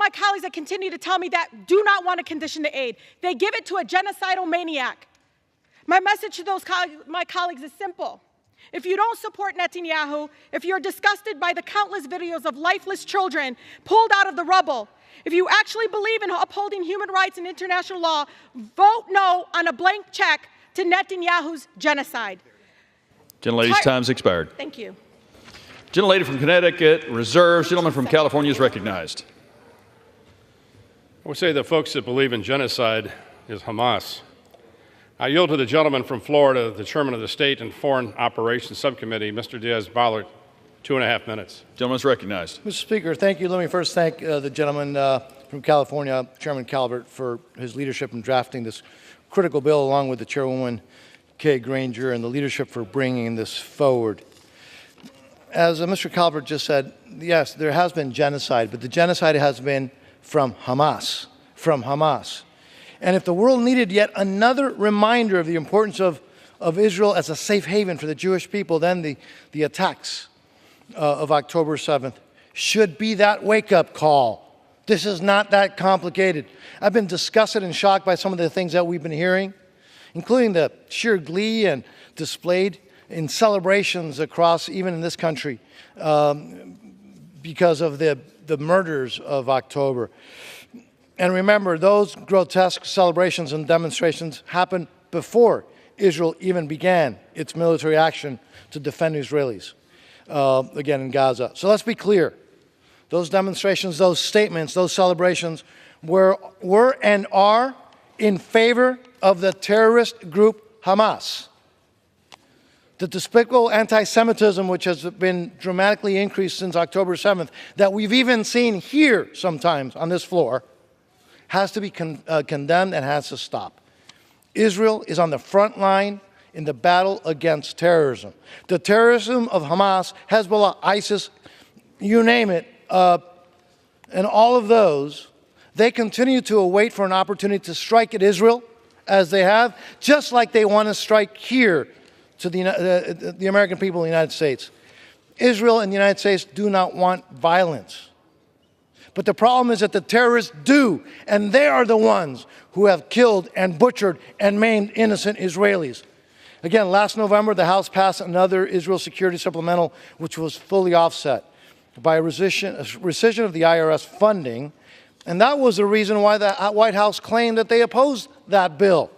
my colleagues that continue to tell me that do not want a condition to aid. They give it to a genocidal maniac. My message to my colleagues is simple. If you don't support Netanyahu, if you're disgusted by the countless videos of lifeless children pulled out of the rubble, if you actually believe in upholding human rights and international law, vote no on a blank check to Netanyahu's genocide. Gentlelady's time's expired. Thank you. Gentlelady from Connecticut reserves. Gentleman from California is recognized. I would say the folks that believe in genocide is Hamas. I yield to the gentleman from Florida, the chairman of the State and Foreign Operations Subcommittee, Mr. Diaz-Balart, 2.5 minutes. Gentleman is recognized. Mr. Speaker, thank you. Let me first thank the gentleman from California, Chairman Calvert, for his leadership in drafting this critical bill, along with the Chairwoman Kay Granger, and the leadership for bringing this forward. As Mr. Calvert just said, yes, there has been genocide, but the genocide has been from Hamas, And if the world needed yet another reminder of the importance of Israel as a safe haven for the Jewish people, then the attacks of October 7th should be that wake-up call. This is not that complicated. I've been disgusted and shocked by some of the things that we've been hearing, including the sheer glee and displayed in celebrations across, even in this country, because of the murders of October. And remember, those grotesque celebrations and demonstrations happened before Israel even began its military action to defend Israelis, again in Gaza. So let's be clear. Those demonstrations, those statements, those celebrations were and are in favor of the terrorist group Hamas. The despicable anti-Semitism, which has been dramatically increased since October 7th, that we've even seen here sometimes on this floor, has to be condemned and has to stop. Israel is on the front line in the battle against terrorism. The terrorism of Hamas, Hezbollah, ISIS, you name it, and all of those, they continue to await for an opportunity to strike at Israel, as they have, just like they want to strike here to the American people in the United States. Israel and the United States do not want violence. But the problem is that the terrorists do, and they are the ones who have killed and butchered and maimed innocent Israelis. Again, last November, the House passed another Israel security supplemental, which was fully offset by a rescission of the IRS funding, and that was the reason why the White House claimed that they opposed that bill.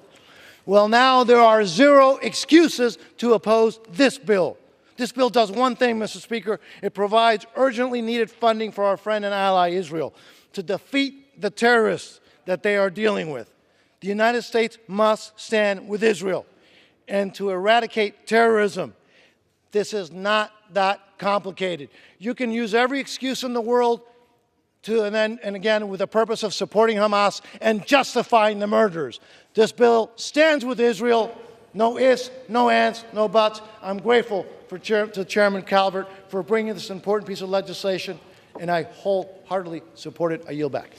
Well, now there are zero excuses to oppose this bill. This bill does one thing, Mr. Speaker. It provides urgently needed funding for our friend and ally Israel to defeat the terrorists that they are dealing with. The United States must stand with Israel and to eradicate terrorism. This is not that complicated. You can use every excuse in the world and again with the purpose of supporting Hamas and justifying the murders. This bill stands with Israel. No ifs, no ands, no buts. I'm grateful to Chairman Calvert for bringing this important piece of legislation, and I wholeheartedly support it. I yield back.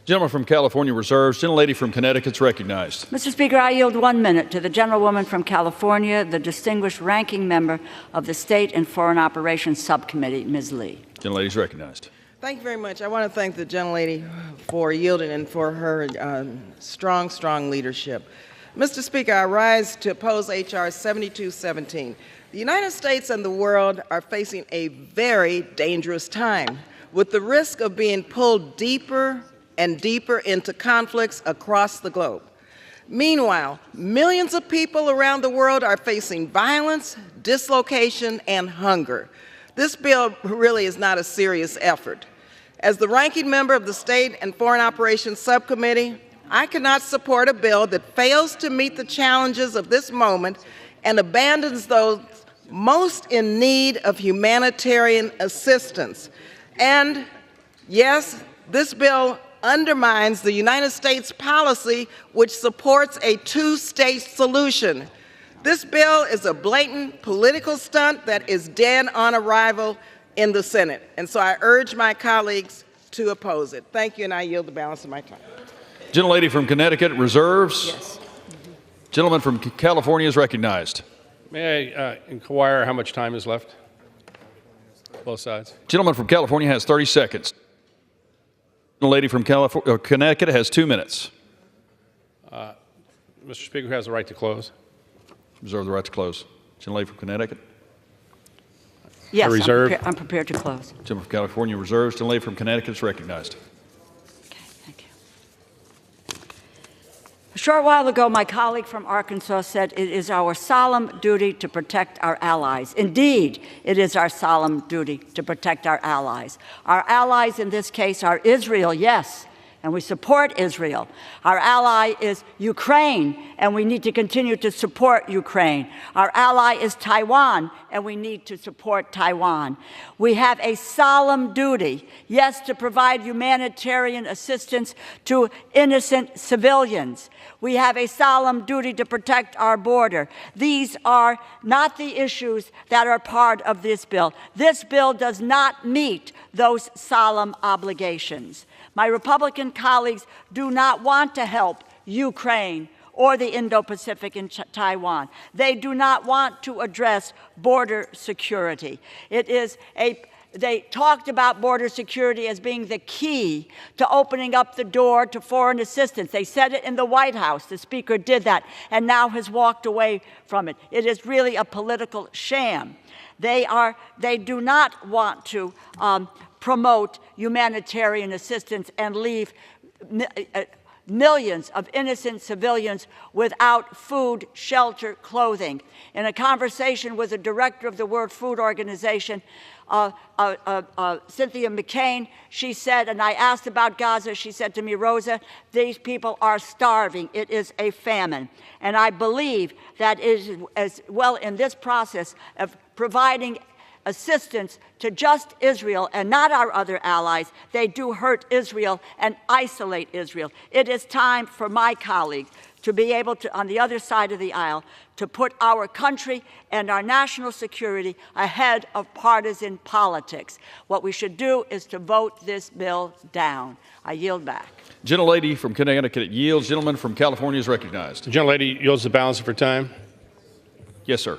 Gentleman from California reserves. Gentlelady from Connecticut is recognized. Mr. Speaker, I yield 1 minute to the gentlewoman from California, the distinguished ranking member of the State and Foreign Operations Subcommittee, Ms. Lee. Gentlelady is recognized. Thank you very much. I want to thank the gentlelady for yielding and for her strong leadership. Mr. Speaker, I rise to oppose H.R. 7217. The United States and the world are facing a very dangerous time, with the risk of being pulled deeper and deeper into conflicts across the globe. Meanwhile, millions of people around the world are facing violence, dislocation, and hunger. This bill really is not a serious effort. As the ranking member of the State and Foreign Operations Subcommittee, I cannot support a bill that fails to meet the challenges of this moment and abandons those most in need of humanitarian assistance. And yes, this bill undermines the United States policy which supports a two-state solution. This bill is a blatant political stunt that is dead on arrival in the Senate. And so I urge my colleagues to oppose it. Thank you, and I yield the balance of my time. Gentlelady from Connecticut reserves. Yes. Gentleman from California is recognized. May I inquire how much time is left? Both sides. Gentleman from California has 30 seconds. The lady from Connecticut has 2 minutes. Mr. Speaker, who has the right to close? Reserve the right to close. Gentlelady from Connecticut. Yes, reserve. I'm prepared to close. Gentleman from California reserves. Gentlelady from Connecticut is recognized. Okay, thank you. A short while ago, my colleague from Arkansas said it is our solemn duty to protect our allies. Indeed, it is our solemn duty to protect our allies. Our allies in this case are Israel, yes, and we support Israel. Our ally is Ukraine, and we need to continue to support Ukraine. Our ally is Taiwan, and we need to support Taiwan. We have a solemn duty, yes, to provide humanitarian assistance to innocent civilians. We have a solemn duty to protect our border. These are not the issues that are part of this bill. This bill does not meet those solemn obligations. My Republican colleagues do not want to help Ukraine or the Indo-Pacific and Taiwan. They do not want to address border security. They talked about border security as being the key to opening up the door to foreign assistance. They said it in the White House. The Speaker did that and now has walked away from it. It is really a political sham. They do not want to promote humanitarian assistance and leave millions of innocent civilians without food, shelter, clothing. In a conversation with the director of the World Food Organization, Cynthia McCain, she said, and I asked about Gaza, she said to me, Rosa, these people are starving. It is a famine. And I believe that is as well in this process of providing assistance to just Israel and not our other allies. They do hurt Israel and isolate Israel. It is time for my colleagues to be able to, on the other side of the aisle, to put our country and our national security ahead of partisan politics. What we should do is to vote this bill down. I yield back. Gentlelady from Connecticut yields. Gentleman from California is recognized. The gentlelady yields the balance of her time. Yes, sir.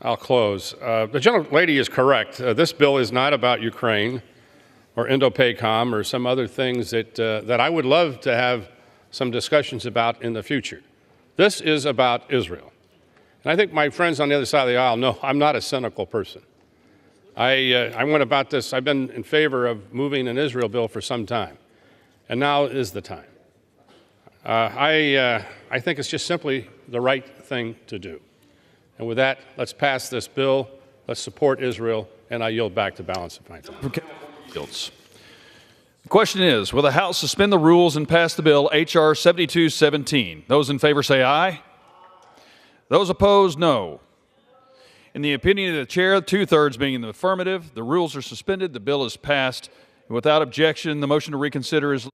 I'll close. The gentlelady is correct. This bill is not about Ukraine or Indo-PACOM or some other things that I would love to have some discussions about in the future. This is about Israel. And I think my friends on the other side of the aisle know I'm not a cynical person. I went about this. I've been in favor of moving an Israel bill for some time, and now is the time. I think it's just simply the right thing to do. And with that, let's pass this bill. Let's support Israel, and I yield back the balance of my time. Yields. The question is, will the House suspend the rules and pass the bill H.R. 7217? Those in favor say aye. Those opposed, no. In the opinion of the chair, 2/3 being in the affirmative, the rules are suspended, the bill is passed. Without objection, the motion to reconsider is...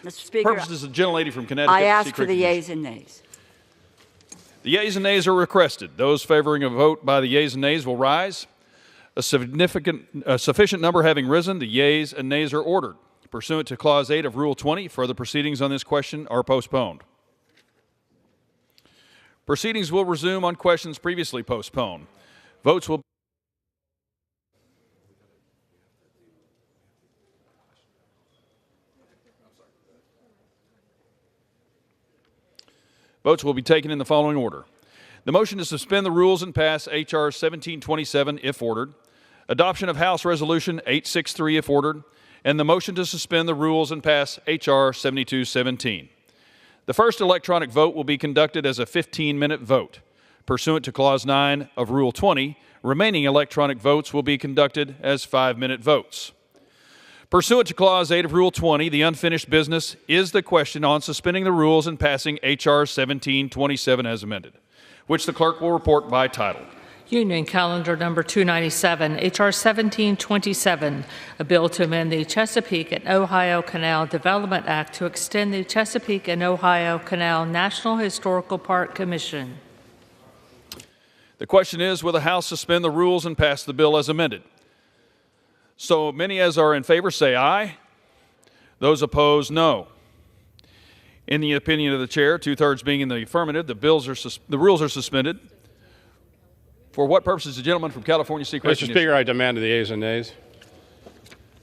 Mr. Speaker, Purposes of the gentlelady from Connecticut. I ask for the yeas and nays. The yeas and nays are requested. Those favoring a vote by the yeas and nays will rise. A sufficient number having risen, the yeas and nays are ordered. Pursuant to Clause 8 of Rule 20, further proceedings on this question are postponed. Proceedings will resume on questions previously postponed. Votes will be taken in the following order. The motion to suspend the rules and pass H.R. 1727 if ordered. Adoption of House Resolution 863 if ordered. And the motion to suspend the rules and pass H.R. 7217. The first electronic vote will be conducted as a 15-minute vote. Pursuant to Clause 9 of Rule 20, remaining electronic votes will be conducted as 5-minute votes. Pursuant to Clause 8 of Rule 20, the unfinished business is the question on suspending the rules and passing H.R. 1727 as amended, which the clerk will report by title. Union Calendar Number 297, H.R. 1727, a bill to amend the Chesapeake and Ohio Canal Development Act to extend the Chesapeake and Ohio Canal National Historical Park Commission. The question is, will the House suspend the rules and pass the bill as amended? So many as are in favor say aye. Those opposed, no. In the opinion of the chair, 2/3 being in the affirmative, the rules are suspended. For what purposes the gentleman from California seek recognition? Mr. Speaker, I demand the yeas and nays.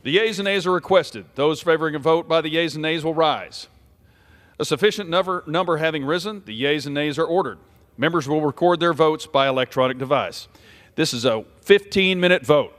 The yeas and nays are requested. Those favoring a vote by the yeas and nays will rise. A sufficient number having risen, the yeas and nays are ordered. Members will record their votes by electronic device. This is a 15-minute vote.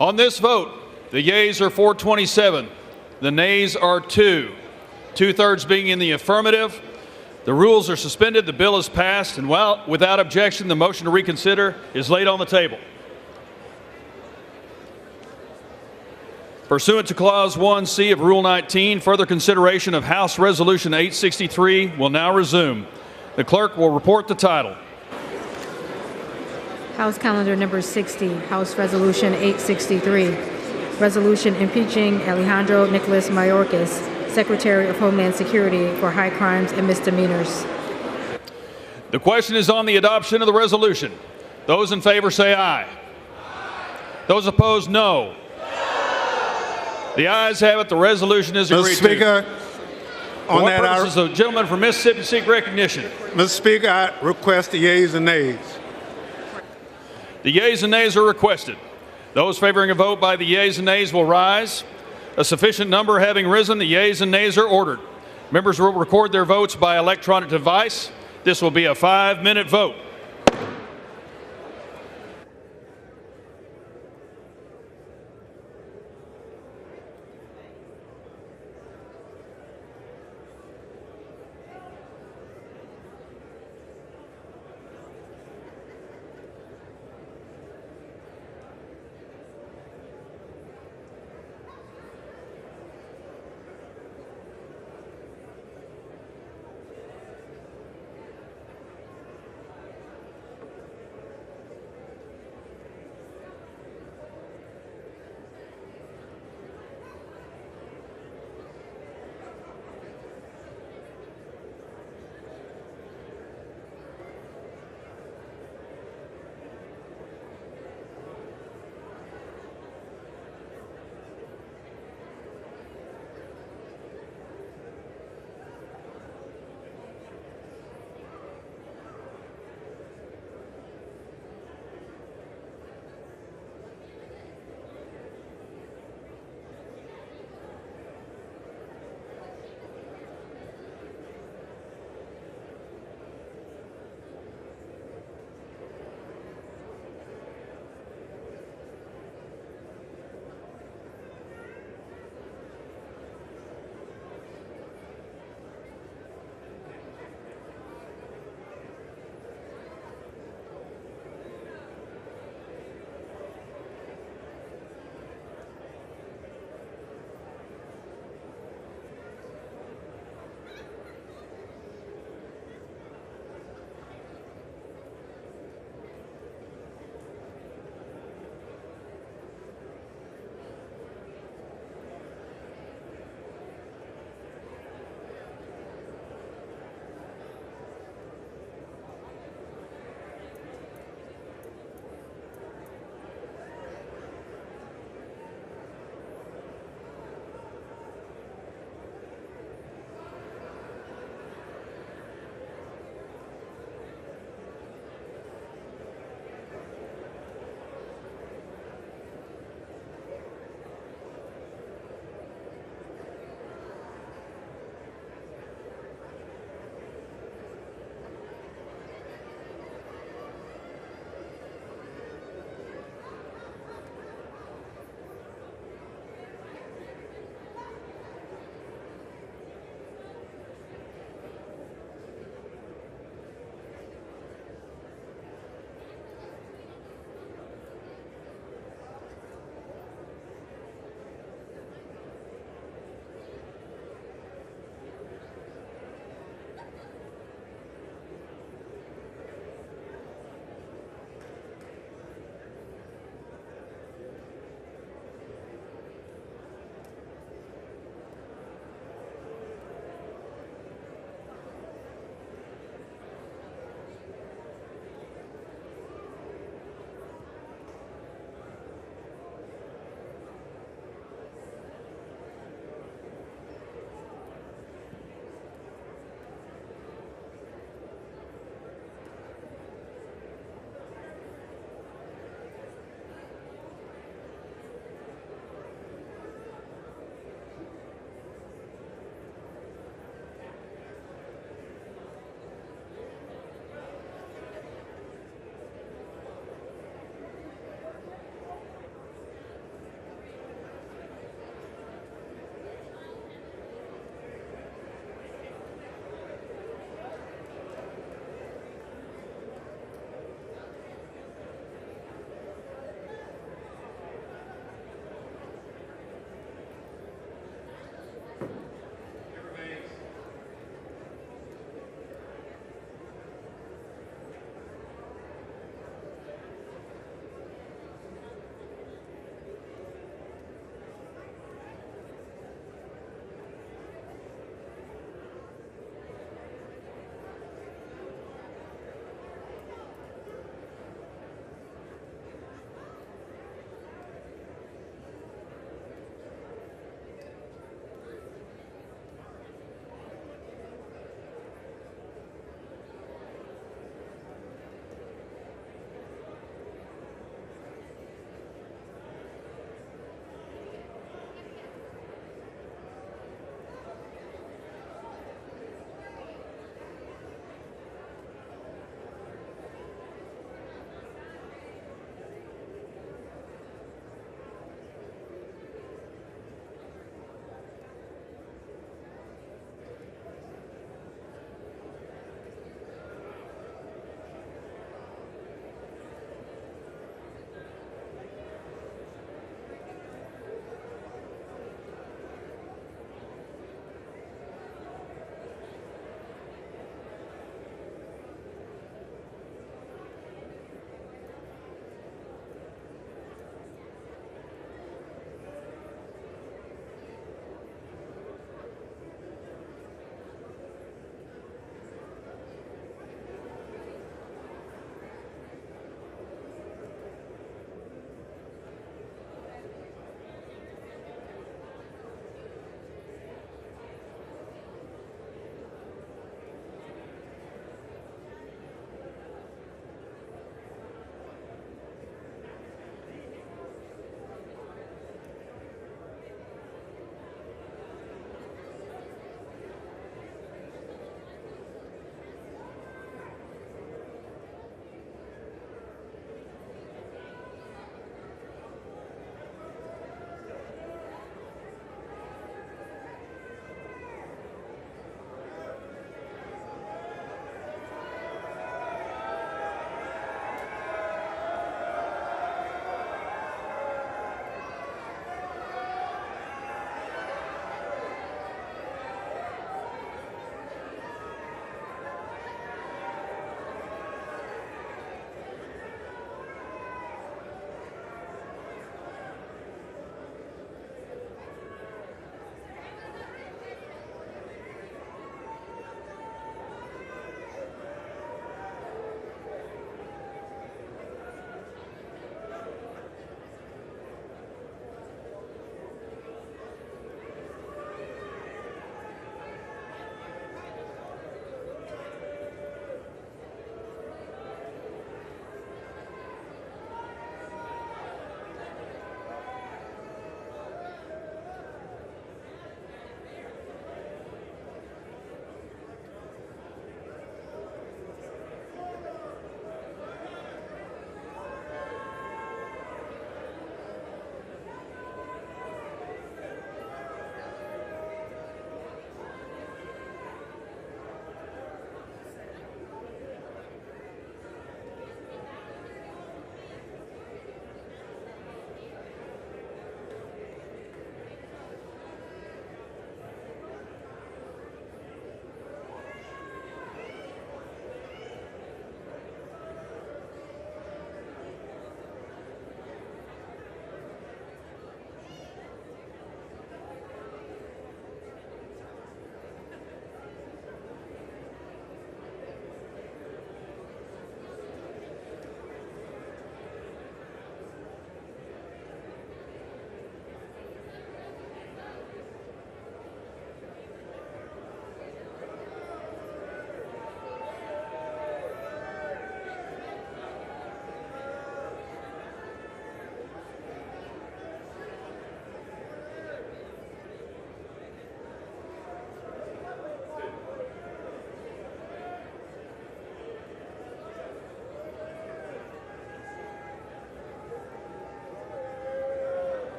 On this vote, the yeas are 427, the nays are 2, 2/3 being in the affirmative. The rules are suspended, the bill is passed, and without objection, the motion to reconsider is laid on the table. Pursuant to Clause 1C of Rule 19, further consideration of House Resolution 863 will now resume. The clerk will report the title. House Calendar Number 60, House Resolution 863, Resolution impeaching Alejandro Nicholas Mayorkas, Secretary of Homeland Security, for high crimes and misdemeanors. The question is on the adoption of the resolution. Those in favor say aye. Those opposed, no. The ayes have it. The resolution is agreed to. Mr. Speaker, For what purposes, the gentleman from Mississippi seek recognition. Mr. Speaker, I request the yeas and nays. The yeas and nays are requested. Those favoring a vote by the yeas and nays will rise. A sufficient number having risen, the yeas and nays are ordered. Members will record their votes by electronic device. This will be a 5-minute vote.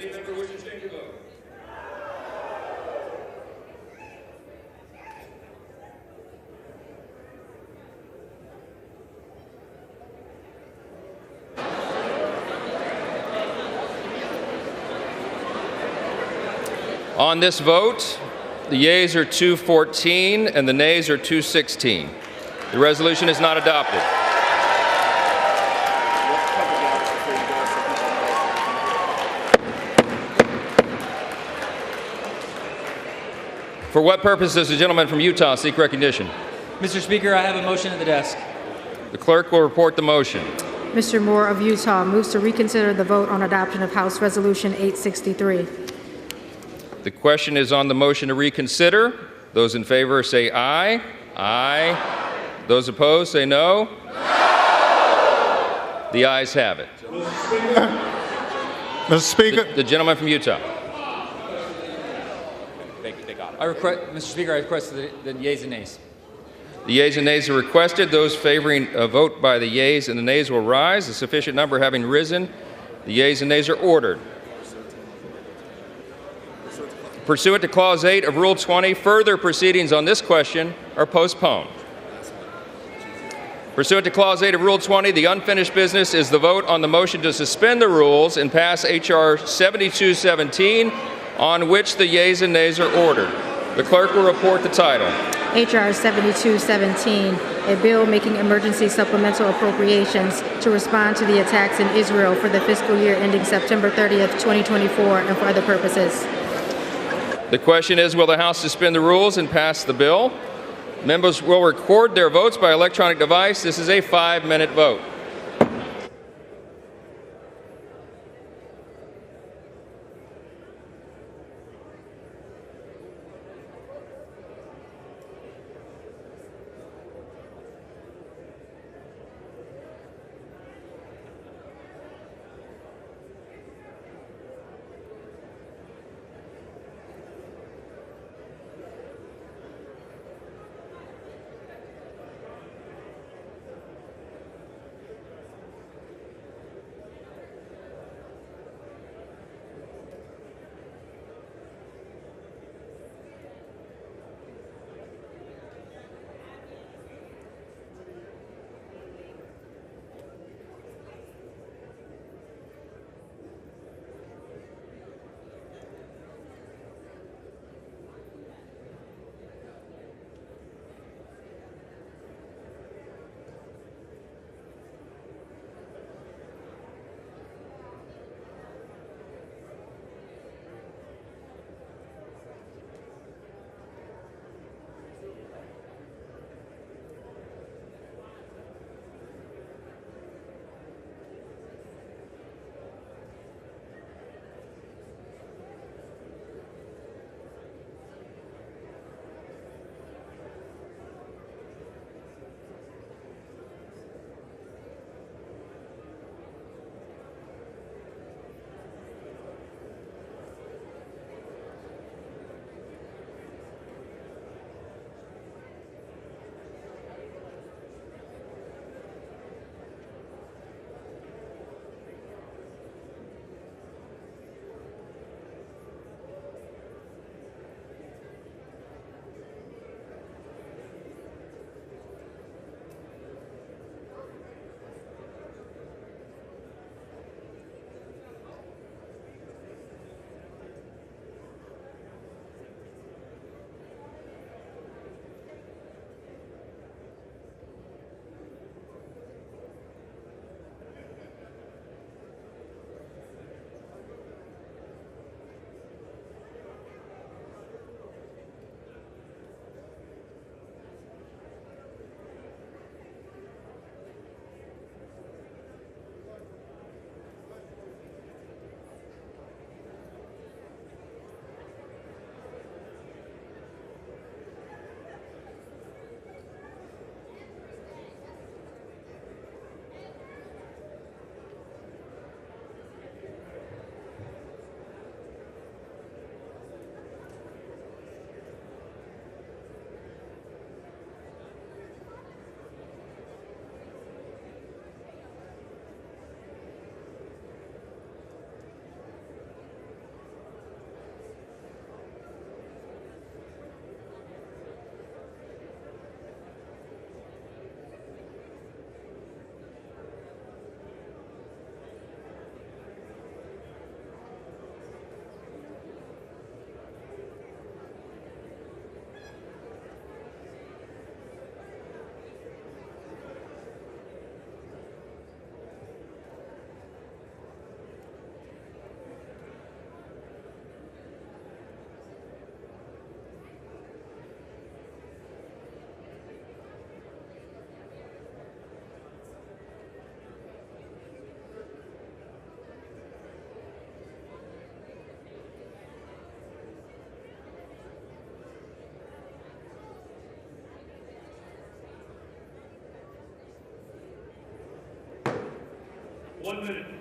Any member wishing to change your vote? On this vote, the yeas are 214 and the nays are 216. The resolution is not adopted. For what purpose does the gentleman from Utah seek recognition? Mr. Speaker, I have a motion at the desk. The clerk will report the motion. Mr. Moore of Utah moves to reconsider the vote on adoption of House Resolution 863. The question is on the motion to reconsider. Those in favor say aye. Aye. Those opposed say no. No. The ayes have it. Mr. Speaker. The gentleman from Utah. Mr. Speaker, I request the yeas and nays. The yeas and nays are requested. Those favoring a vote by the yeas and the nays will rise. A sufficient number having risen, the yeas and nays are ordered. Pursuant to Clause 8 of Rule 20, further proceedings on this question are postponed. Pursuant to Clause 8 of Rule 20, the unfinished business is the vote on the motion to suspend the rules and pass H.R. 7217, on which the yeas and nays are ordered. The clerk will report the title. H.R. 7217, a bill making emergency supplemental appropriations to respond to the attacks in Israel for the fiscal year ending September 30th, 2024, and for other purposes. The question is, will the House suspend the rules and pass the bill? Members will record their votes by electronic device. This is a 5-minute vote. 1 minute.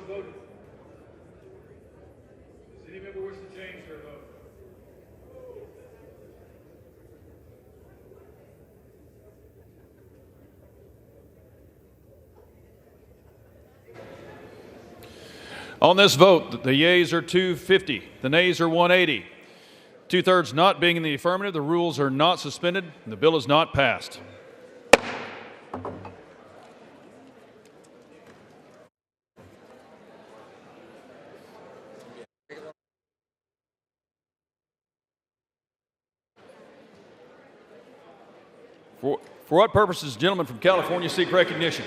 voted? Does any member wish to change their vote? On this vote, the yeas are 250, the nays are 180. Two-thirds not being in the affirmative, the rules are not suspended, and the bill is not passed. For what purposes, gentlemen from California seek recognition?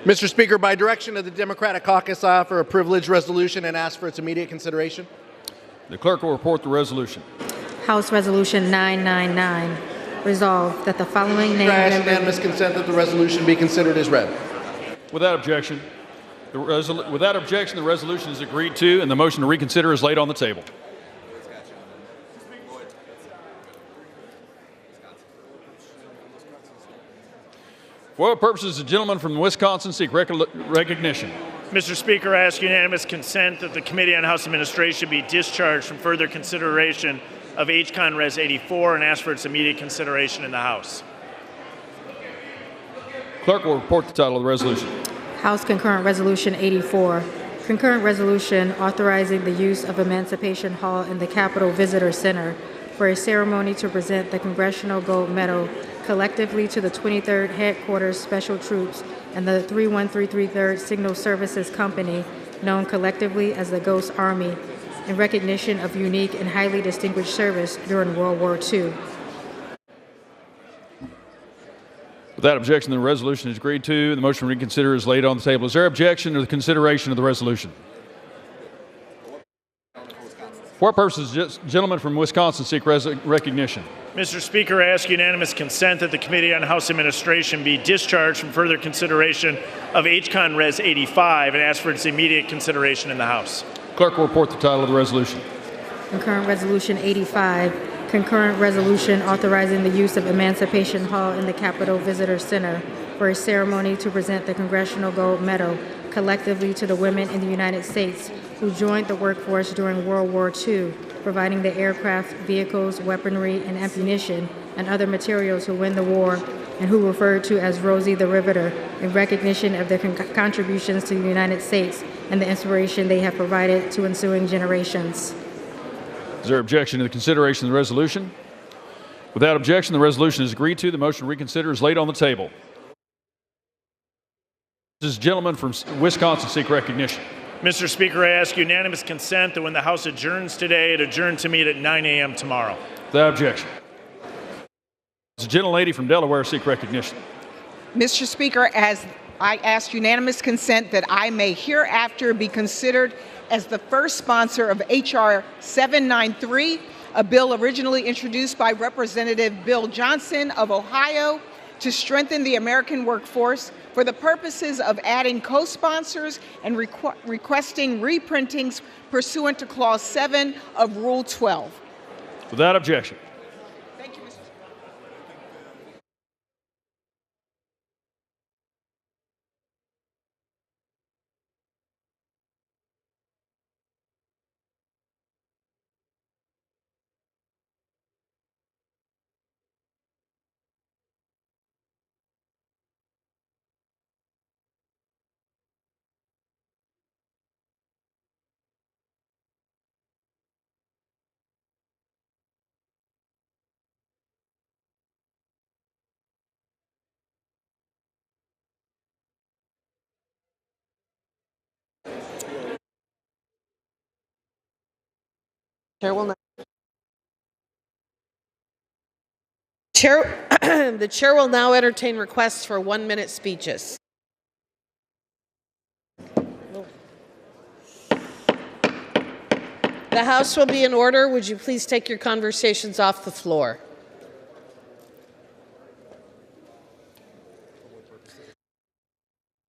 Mr. Speaker, by direction of the Democratic Caucus, I offer a privileged resolution and ask for its immediate consideration. The clerk will report the resolution. House Resolution 999. Resolved that the following name I ask members... unanimous consent that the resolution be considered as read. Without objection, the resolution is agreed to, and the motion to reconsider is laid on the table. For what purposes, the gentleman from Wisconsin seek recognition? Mr. Speaker, I ask unanimous consent that the Committee on House Administration be discharged from further consideration of H-Con Res 84 and ask for its immediate consideration in the House. Clerk will report the title of the resolution. House Concurrent Resolution 84. Concurrent resolution authorizing the use of Emancipation Hall in the Capitol Visitor Center for a ceremony to present the Congressional Gold Medal collectively to the 23rd Headquarters Special Troops and the 31333rd Signal Services Company, known collectively as the Ghost Army, in recognition of unique and highly distinguished service during World War II. Without objection, the resolution is agreed to, and the motion to reconsider is laid on the table. Is there objection to the consideration of the resolution? For what purposes, gentleman from Wisconsin seek recognition? Mr. Speaker, I ask unanimous consent that the Committee on House Administration be discharged from further consideration of H-Con Res 85 and ask for its immediate consideration in the House. Clerk will report the title of the resolution. Concurrent Resolution 85. Concurrent resolution authorizing the use of Emancipation Hall in the Capitol Visitor Center for a ceremony to present the Congressional Gold Medal collectively to the women in the United States who joined the workforce during World War II, providing the aircraft, vehicles, weaponry, and ammunition and other materials who win the war, and who referred to as Rosie the Riveter, in recognition of their contributions to the United States and the inspiration they have provided to ensuing generations. Is there objection to the consideration of the resolution? Without objection, the resolution is agreed to. The motion to reconsider is laid on the table. This gentleman from Wisconsin seek recognition. Mr. Speaker, I ask unanimous consent that when the House adjourns today, it adjourn to meet at 9 a.m. tomorrow. Without objection. This gentlelady from Delaware seek recognition. Mr. Speaker, as I ask unanimous consent that I may hereafter be considered as the first sponsor of H.R. 793, a bill originally introduced by Representative Bill Johnson of Ohio to strengthen the American workforce for the purposes of adding co-sponsors and requesting reprintings pursuant to Clause 7 of Rule 12. Without objection. Thank you, Mr. Speaker. The chair will now entertain requests for 1-minute speeches. The House will be in order. Would you please take your conversations off the floor?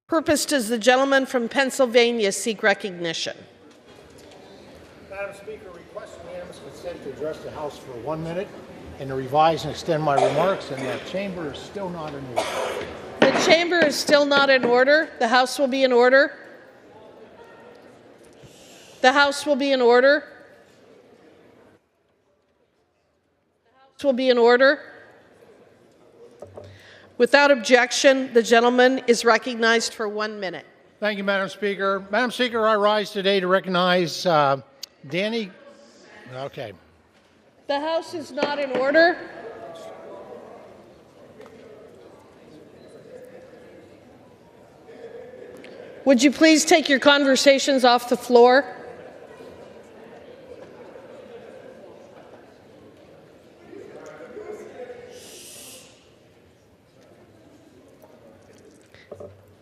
Purpose does the gentleman from Pennsylvania seek recognition? Madam Speaker, request unanimous consent to address the House for 1 minute and to revise and extend my remarks, and the chamber is still not in order. The chamber is still not in order. The House will be in order. The House will be in order. The House will be in order. Without objection, the gentleman is recognized for 1 minute. Thank you, Madam Speaker. Madam Speaker, I rise today to recognize Danny. Okay. The House is not in order. Would you please take your conversations off the floor?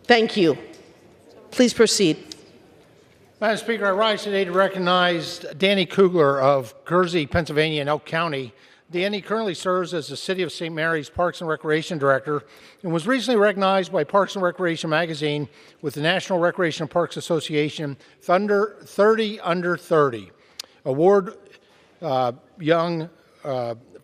Thank you. Please proceed. Madam Speaker, I rise today to recognize Danny Kugler of Kersey, Pennsylvania, in Elk County. Danny currently serves as the City of St. Mary's Parks and Recreation Director and was recently recognized by Parks and Recreation magazine with the National Recreation and Parks Association 30 Under 30 Award Young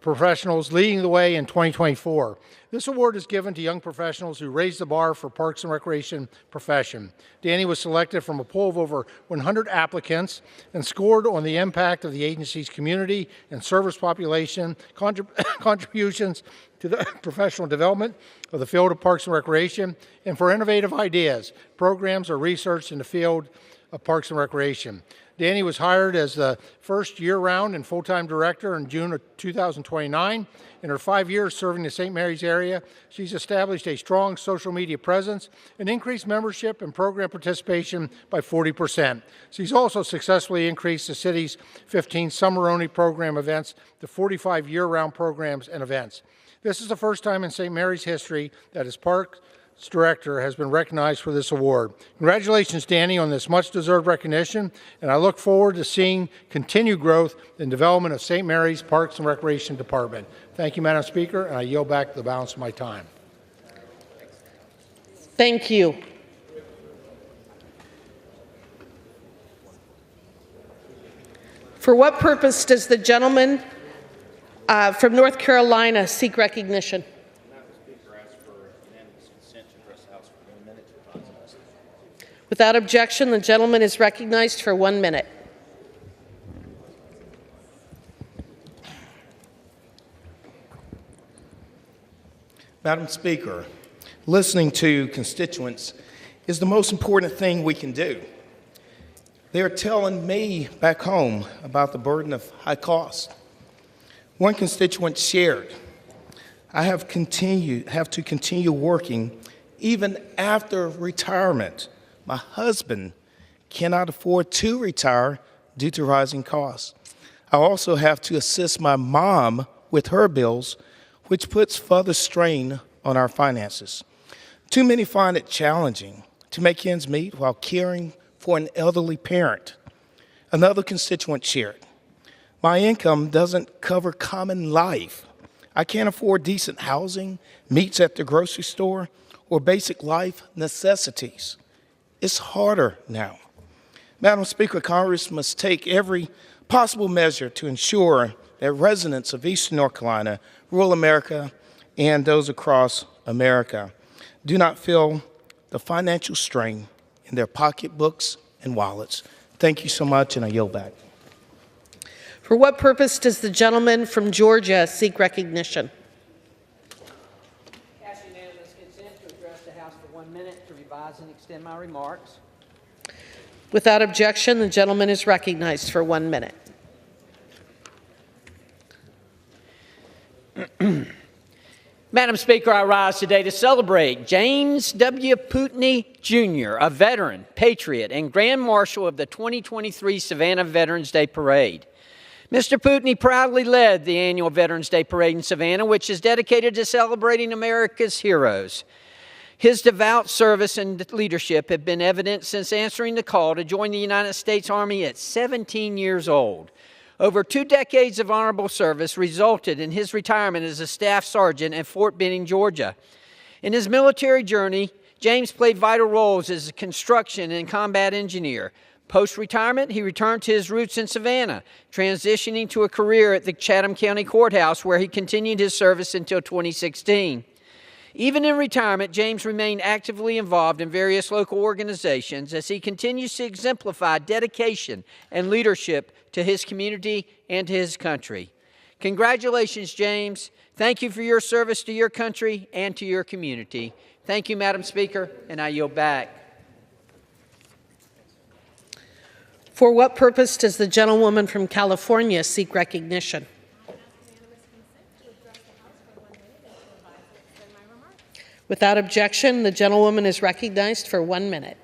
Professionals leading the way in 2024. This award is given to young professionals who raise the bar for parks and recreation profession. Danny was selected from a poll of over 100 applicants and scored on the impact of the agency's community and service population, contributions to the professional development of the field of parks and recreation, and for innovative ideas, programs, or research in the field of parks and recreation. Danny was hired as the first year-round and full-time director in June of 2029. In her 5 years serving the St. Mary's area, she's established a strong social media presence and increased membership and program participation by 40%. She's also successfully increased the city's 15 summer-only program events to 45 year-round programs and events. This is the first time in St. Mary's history that its Parks Director has been recognized for this award. Congratulations, Danny, on this much-deserved recognition, and I look forward to seeing continued growth and development of St. Mary's Parks and Recreation Department. Thank you, Madam Speaker, and I yield back the balance of my time. Thank you. For what purpose does the gentleman from North Carolina seek recognition? Without objection, the gentleman is recognized for 1 minute. Madam Speaker, listening to constituents is the most important thing we can do. They're telling me back home about the burden of high cost. One constituent shared, I have to continue working even after retirement. My husband cannot afford to retire due to rising costs. I also have to assist my mom with her bills, which puts further strain on our finances. Too many find it challenging to make ends meet while caring for an elderly parent. Another constituent shared, my income doesn't cover common life. I can't afford decent housing, meats at the grocery store, or basic life necessities. It's harder now. Madam Speaker, Congress must take every possible measure to ensure that residents of Eastern North Carolina, rural America, and those across America do not feel the financial strain in their pocketbooks and wallets. Thank you so much, and I yield back. For what purpose does the gentleman from Georgia seek recognition? Ask unanimous consent to address the House for 1 minute to revise and extend my remarks. Without objection, the gentleman is recognized for 1 minute. Madam Speaker, I rise today to celebrate James W. Putney, Jr., a veteran, patriot, and Grand Marshal of the 2023 Savannah Veterans Day Parade. Mr. Putney proudly led the annual Veterans Day Parade in Savannah, which is dedicated to celebrating America's heroes. His devout service and leadership have been evident since answering the call to join the United States Army at 17 years old. Over 2 decades of honorable service resulted in his retirement as a staff sergeant at Fort Benning, Georgia. In his military journey, James played vital roles as a construction and combat engineer. Post-retirement, he returned to his roots in Savannah, transitioning to a career at the Chatham County Courthouse, where he continued his service until 2016. Even in retirement, James remained actively involved in various local organizations as he continues to exemplify dedication and leadership to his community and to his country. Congratulations, James. Thank you for your service to your country and to your community. Thank you, Madam Speaker, and I yield back. For what purpose does the gentlewoman from California seek recognition? Without objection, the gentlewoman is recognized for 1 minute.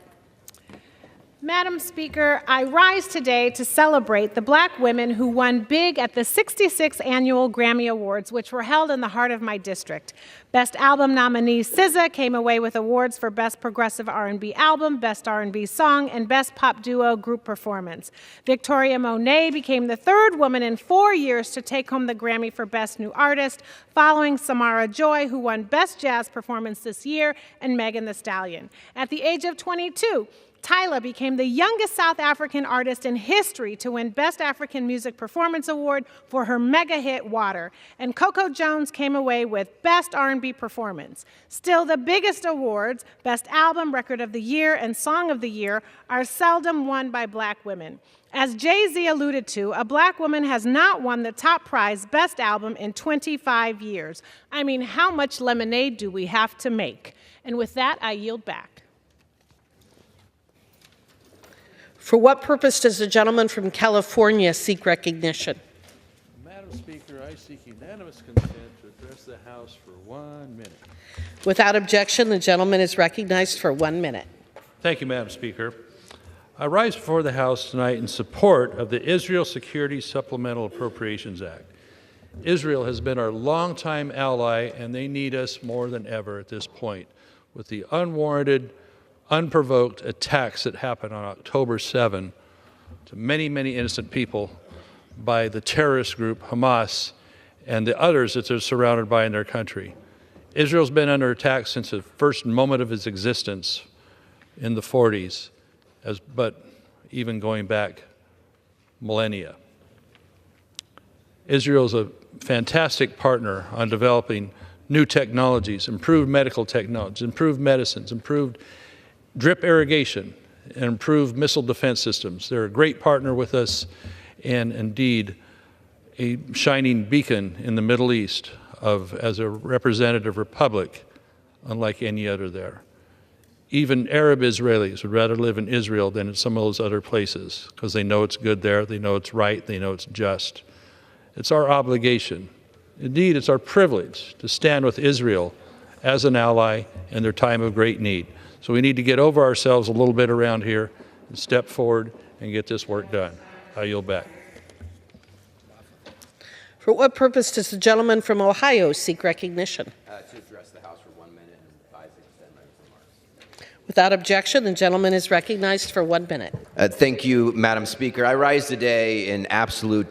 Madam Speaker, I rise today to celebrate the Black women who won big at the 66th Annual Grammy Awards, which were held in the heart of my district. Best Album nominee SZA came away with awards for Best Progressive R&B Album, Best R&B Song, and Best Pop Duo Group Performance. Victoria Monet became the third woman in 4 years to take home the Grammy for Best New Artist, following Samara Joy, who won Best Jazz Performance this year, and Megan Thee Stallion. At the age of 22, Tyla became the youngest South African artist in history to win Best African Music Performance Award for her mega hit Water. And Coco Jones came away with Best R&B Performance. Still, the biggest awards, Best Album, Record of the Year, and Song of the Year, are seldom won by Black women. As Jay-Z alluded to, a Black woman has not won the top prize, Best Album, in 25 years. I mean, how much lemonade do we have to make? And with that, I yield back. For what purpose does the gentleman from California seek recognition? Madam Speaker, I seek unanimous consent to address the House for 1 minute. Without objection, the gentleman is recognized for 1 minute. Thank you, Madam Speaker. I rise before the House tonight in support of the Israel Security Supplemental Appropriations Act. Israel has been our longtime ally, and they need us more than ever at this point. With the unwarranted, unprovoked attacks that happened on October 7 to many, many innocent people by the terrorist group Hamas and the others that they're surrounded by in their country. Israel's been under attack since the first moment of its existence in the 40s, but even going back millennia. Israel's a fantastic partner on developing new technologies, improved medical technologies, improved medicines, improved drip irrigation, and improved missile defense systems. They're a great partner with us and indeed a shining beacon in the Middle East as a representative republic unlike any other there. Even Arab Israelis would rather live in Israel than in some of those other places because they know it's good there, they know it's right, they know it's just. It's our obligation. Indeed, it's our privilege to stand with Israel as an ally in their time of great need. So we need to get over ourselves a little bit around here and step forward and get this work done. I yield back. For what purpose does the gentleman from Ohio seek recognition? To address the House for 1 minute and advise and extend my remarks. Without objection, the gentleman is recognized for 1 minute. Thank you, Madam Speaker. I rise today in absolute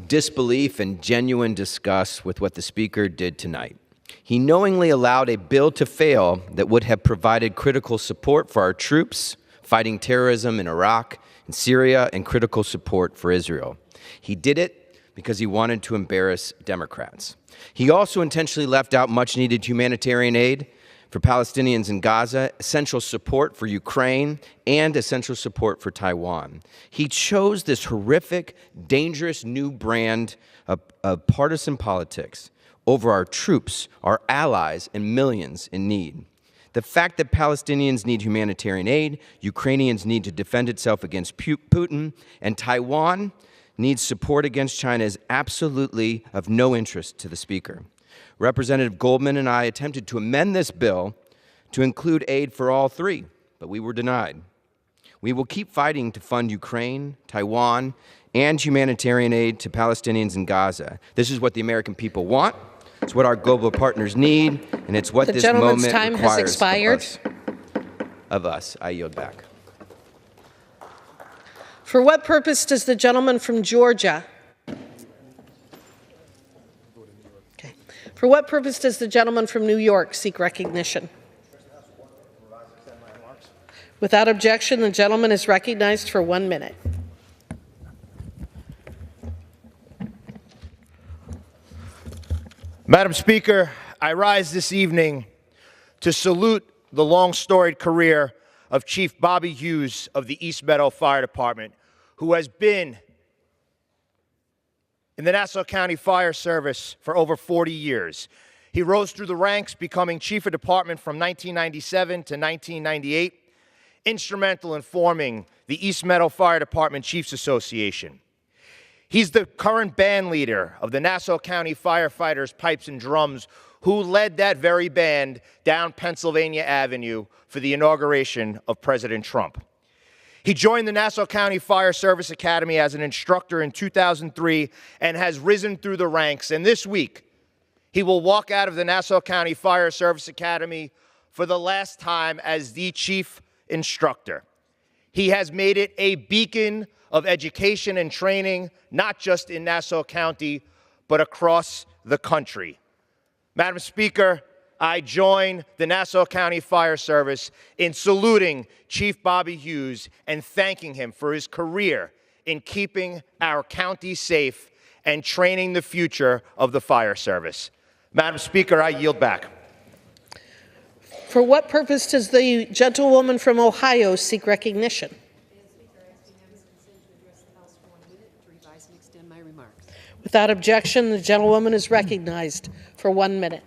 disbelief and genuine disgust with what the Speaker did tonight. He knowingly allowed a bill to fail that would have provided critical support for our troops fighting terrorism in Iraq and Syria and critical support for Israel. He did it because he wanted to embarrass Democrats. He also intentionally left out much-needed humanitarian aid for Palestinians in Gaza, essential support for Ukraine, and essential support for Taiwan. He chose this horrific, dangerous new brand of partisan politics over our troops, our allies, and millions in need. The fact that Palestinians need humanitarian aid, Ukrainians need to defend itself against Putin, and Taiwan needs support against China is absolutely of no interest to the Speaker. Representative Goldman and I attempted to amend this bill to include aid for all three, but we were denied. We will keep fighting to fund Ukraine, Taiwan, and humanitarian aid to Palestinians in Gaza. This is what the American people want. It's what our global partners need, and it's what this moment time requires has expired. Of us. I yield back. For what purpose does the gentleman from Georgia? Okay. For what purpose does the gentleman from New York seek recognition? Without objection, the gentleman is recognized for 1 minute. Madam Speaker, I rise this evening to salute the long-storied career of Chief Bobby Hughes of the East Meadow Fire Department, who has been in the Nassau County Fire Service for over 40 years. He rose through the ranks, becoming Chief of Department from 1997 to 1998, instrumental in forming the East Meadow Fire Department Chiefs Association. He's the current band leader of the Nassau County Firefighters Pipes and Drums, who led that very band down Pennsylvania Avenue for the inauguration of President Trump. He joined the Nassau County Fire Service Academy as an instructor in 2003 and has risen through the ranks. And this week, he will walk out of the Nassau County Fire Service Academy for the last time as the chief instructor. He has made it a beacon of education and training, not just in Nassau County, but across the country. Madam Speaker, I join the Nassau County Fire Service in saluting Chief Bobby Hughes and thanking him for his career in keeping our county safe and training the future of the fire service. Madam Speaker, I yield back. For what purpose does the gentlewoman from Ohio seek recognition? Without objection, the gentlewoman is recognized for 1 minute.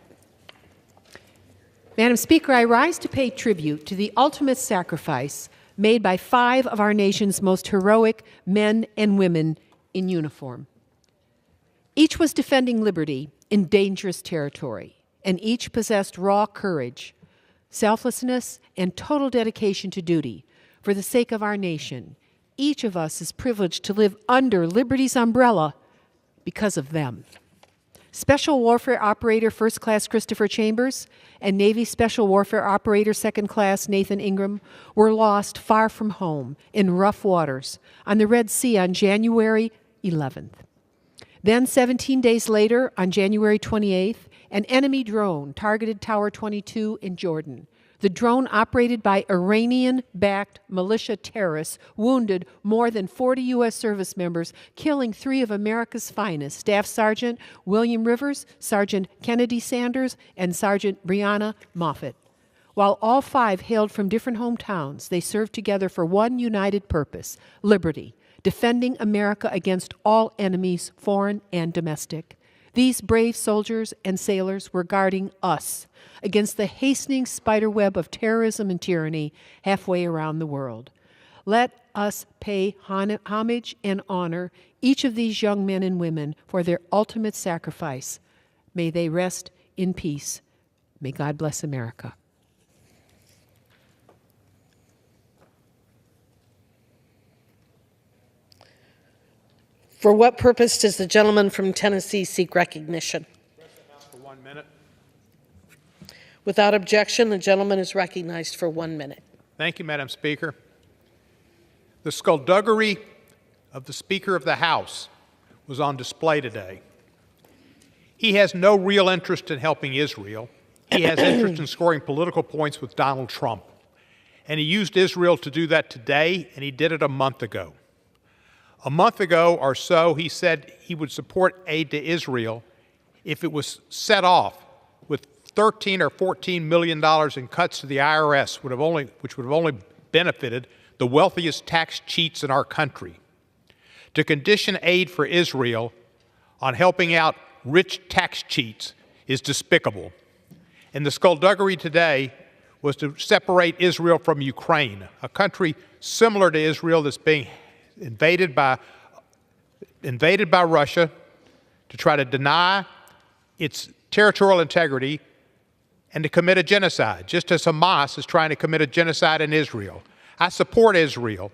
Madam Speaker, I rise to pay tribute to the ultimate sacrifice made by 5 of our nation's most heroic men and women in uniform. Each was defending liberty in dangerous territory, and each possessed raw courage, selflessness, and total dedication to duty for the sake of our nation. Each of us is privileged to live under liberty's umbrella because of them. Special Warfare Operator First Class Christopher Chambers and Navy Special Warfare Operator Second Class Nathan Ingram were lost far from home in rough waters on the Red Sea on January 11th. Then 17 days later, on January 28th, an enemy drone targeted Tower 22 in Jordan. The drone, operated by Iranian-backed militia terrorists, wounded more than 40 U.S. service members, killing 3 of America's finest, Staff Sergeant William Rivers, Sergeant Kennedy Sanders, and Sergeant Brianna Moffett. While all 5 hailed from different hometowns, they served together for one united purpose: liberty, defending America against all enemies, foreign and domestic. These brave soldiers and sailors were guarding us against the hastening spiderweb of terrorism and tyranny halfway around the world. Let us pay homage and honor each of these young men and women for their ultimate sacrifice. May they rest in peace. May God bless America. For what purpose does the gentleman from Tennessee seek recognition? For 1 minute. Without objection, the gentleman is recognized for 1 minute. Thank you, Madam Speaker. The skullduggery of the Speaker of the House was on display today. He has no real interest in helping Israel. He has interest in scoring political points with Donald Trump. And he used Israel to do that today, and he did it a month ago. A month ago or so, he said he would support aid to Israel if it was set off with $13 or $14 million in cuts to the IRS, which would have only benefited the wealthiest tax cheats in our country. To condition aid for Israel on helping out rich tax cheats is despicable. And the skullduggery today was to separate Israel from Ukraine, a country similar to Israel that's being invaded by Russia, to try to deny its territorial integrity and to commit a genocide, just as Hamas is trying to commit a genocide in Israel. I support Israel.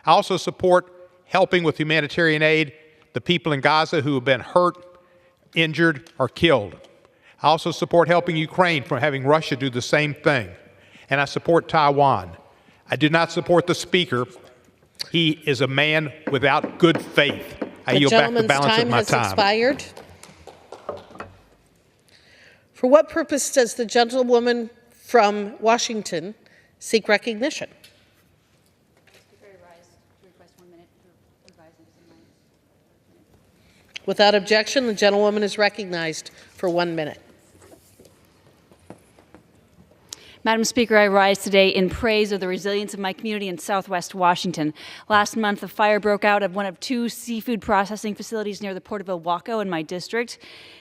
I also support helping with humanitarian aid the people in Gaza who have been hurt, injured, or killed. I also support helping Ukraine from having Russia do the same thing. And I support Taiwan. I do not support the Speaker. He is a man without good faith. I yield back the balance of my time. The gentleman's time has expired. For what purpose does the gentlewoman from Washington seek recognition? Without objection, the gentlewoman is recognized for 1 minute. Madam Speaker, I rise today in praise of the resilience of my community in Southwest Washington. Last month, a fire broke out at one of 2 seafood processing facilities near the Port of Ilwaco in my district.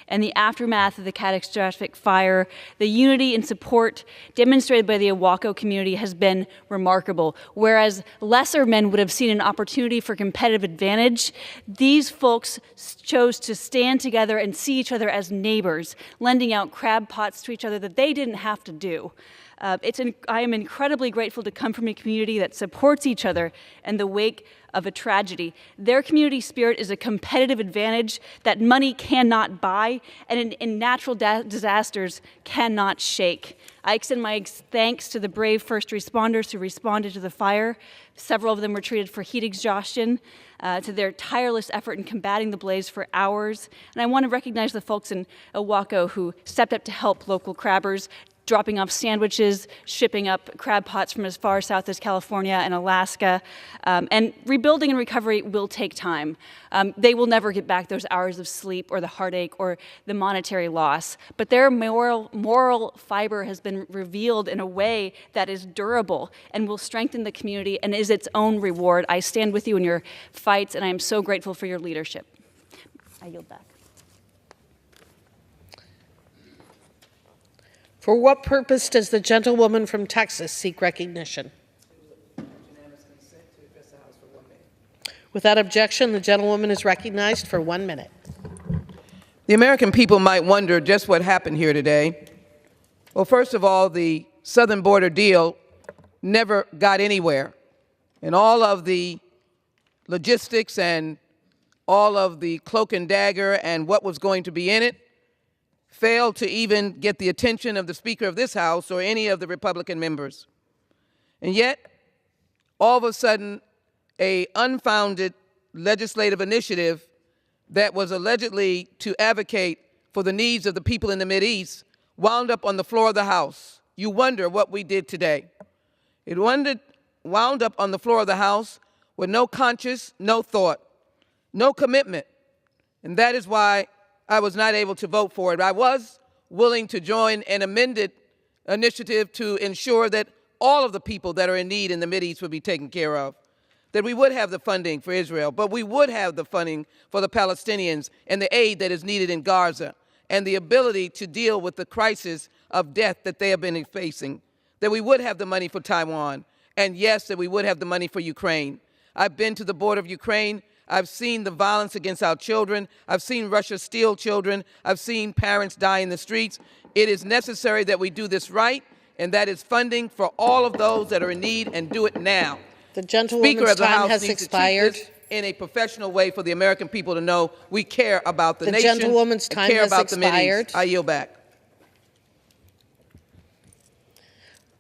In the aftermath of the catastrophic fire, the unity and support demonstrated by the Ilwaco community has been remarkable. Whereas lesser men would have seen an opportunity for competitive advantage, these folks chose to stand together and see each other as neighbors, lending out crab pots to each other that they didn't have to do. I am incredibly grateful to come from a community that supports each other in the wake of a tragedy. Their community spirit is a competitive advantage that money cannot buy and in natural disasters cannot shake. I extend my thanks to the brave first responders who responded to the fire. Several of them were treated for heat exhaustion, to their tireless effort in combating the blaze for hours. And I want to recognize the folks in Owako who stepped up to help local crabbers, dropping off sandwiches, shipping up crab pots from as far south as California and Alaska. And rebuilding and recovery will take time. They will never get back those hours of sleep or the heartache or the monetary loss. But their moral fiber has been revealed in a way that is durable and will strengthen the community and is its own reward. I stand with you in your fights, and I am so grateful for your leadership. I yield back. For what purpose does the gentlewoman from Texas seek recognition? Without objection, the gentlewoman is recognized for 1 minute. The American people might wonder just what happened here today. Well, first of all, the southern border deal never got anywhere. And all of the logistics and all of the cloak and dagger and what was going to be in it failed to even get the attention of the Speaker of this House or any of the Republican members. And yet, all of a sudden, an unfounded legislative initiative that was allegedly to advocate for the needs of the people in the Mideast wound up on the floor of the House. You wonder what we did today. It wound up on the floor of the House with no conscience, no thought, no commitment. And that is why I was not able to vote for it. I was willing to join an amended initiative to ensure that all of the people that are in need in the Mideast would be taken care of, that we would have the funding for Israel, but we would have the funding for the Palestinians and the aid that is needed in Gaza and the ability to deal with the crisis of death that they have been facing, that we would have the money for Taiwan, and yes, that we would have the money for Ukraine. I've been to the border of Ukraine. I've seen the violence against our children. I've seen Russia steal children. I've seen parents die in the streets. It is necessary that we do this right, and that is funding for all of those that are in need, and do it now. The gentlewoman's time has expired. In a professional way for the American people to know we care about the nation. The gentlewoman's time care has about expired. The Mideast. I yield back.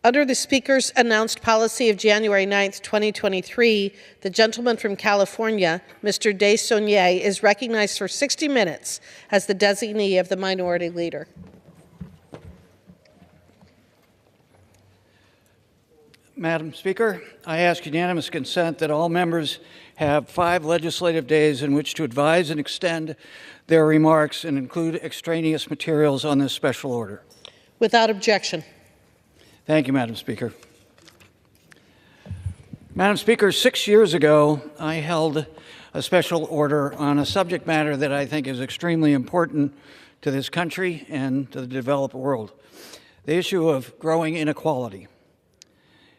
Under the Speaker's announced policy of January 9th, 2023, the gentleman from California, Mr. Desaulniers, is recognized for 60 minutes as the designee of the Minority Leader. Madam Speaker, I ask unanimous consent that all members have 5 legislative days in which to advise and extend their remarks and include extraneous materials on this special order. Without objection. Thank you, Madam Speaker. Madam Speaker, 6 years ago, I held a special order on a subject matter that I think is extremely important to this country and to the developed world, the issue of growing inequality.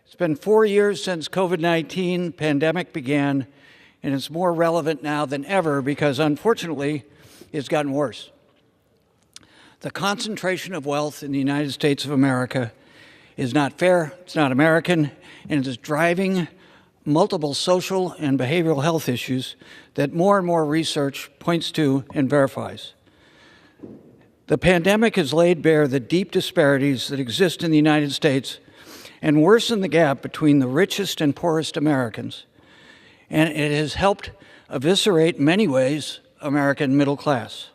It's been 4 years since COVID-19 pandemic began, and it's more relevant now than ever because, unfortunately, it's gotten worse. The concentration of wealth in the United States of America is not fair, it's not American, and it is driving multiple social and behavioral health issues that more and more research points to and verifies. The pandemic has laid bare the deep disparities that exist in the United States and worsened the gap between the richest and poorest Americans. And it has helped eviscerate, in many ways, American middle class.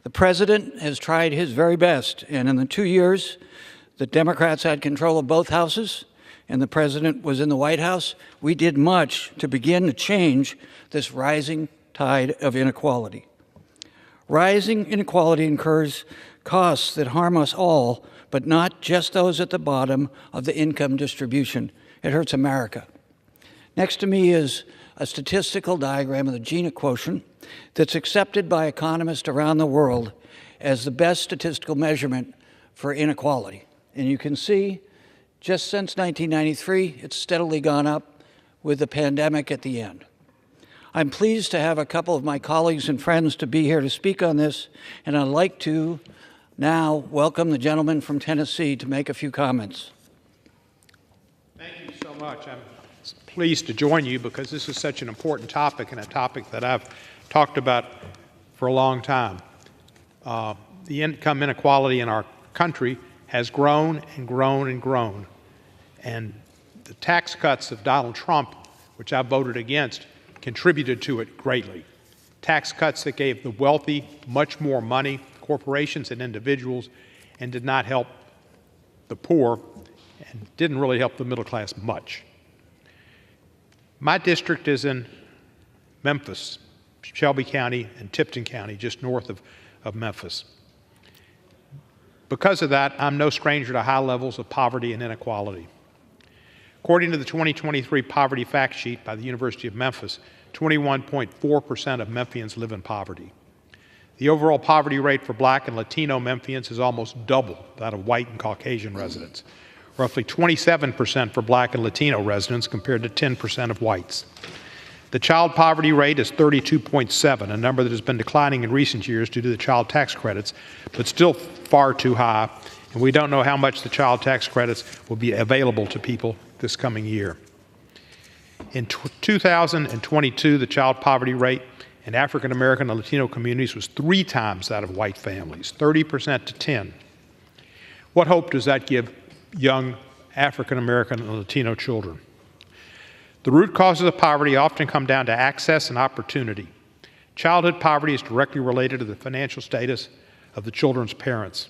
The president has tried his very best, and in the 2 years the Democrats had control of both houses and the president was in the White House, we did much to begin to change this rising tide of inequality. Rising inequality incurs costs that harm us all, but not just those at the bottom of the income distribution. It hurts America. Next to me is a statistical diagram of the Gini quotient that's accepted by economists around the world as the best statistical measurement for inequality. And you can see, just since 1993, it's steadily gone up with the pandemic at the end. I'm pleased to have a couple of my colleagues and friends to be here to speak on this, and I'd like to Now, welcome the gentleman from Tennessee to make a few comments. Thank you so much. I'm pleased to join you because this is such an important topic and a topic that I've talked about for a long time. The income inequality in our country has grown and grown and grown. And the tax cuts of Donald Trump, which I voted against, contributed to it greatly. Tax cuts that gave the wealthy much more money, corporations and individuals, and did not help the poor and didn't really help the middle class much. My district is in Memphis, Shelby County and Tipton County, just north of Memphis. Because of that, I'm no stranger to high levels of poverty and inequality. According to the 2023 Poverty Fact Sheet by the University of Memphis, 21.4% of Memphians live in poverty. The overall poverty rate for Black and Latino Memphians is almost double that of white and Caucasian residents, roughly 27% for Black and Latino residents compared to 10% of whites. The child poverty rate is 32.7, a number that has been declining in recent years due to the child tax credits, but still far too high, and we don't know how much the child tax credits will be available to people this coming year. In 2022, the child poverty rate in African American and Latino communities was 3 times that of white families, 30% to 10. What hope does that give young African American and Latino children? The root causes of poverty often come down to access and opportunity. Childhood poverty is directly related to the financial status of the children's parents.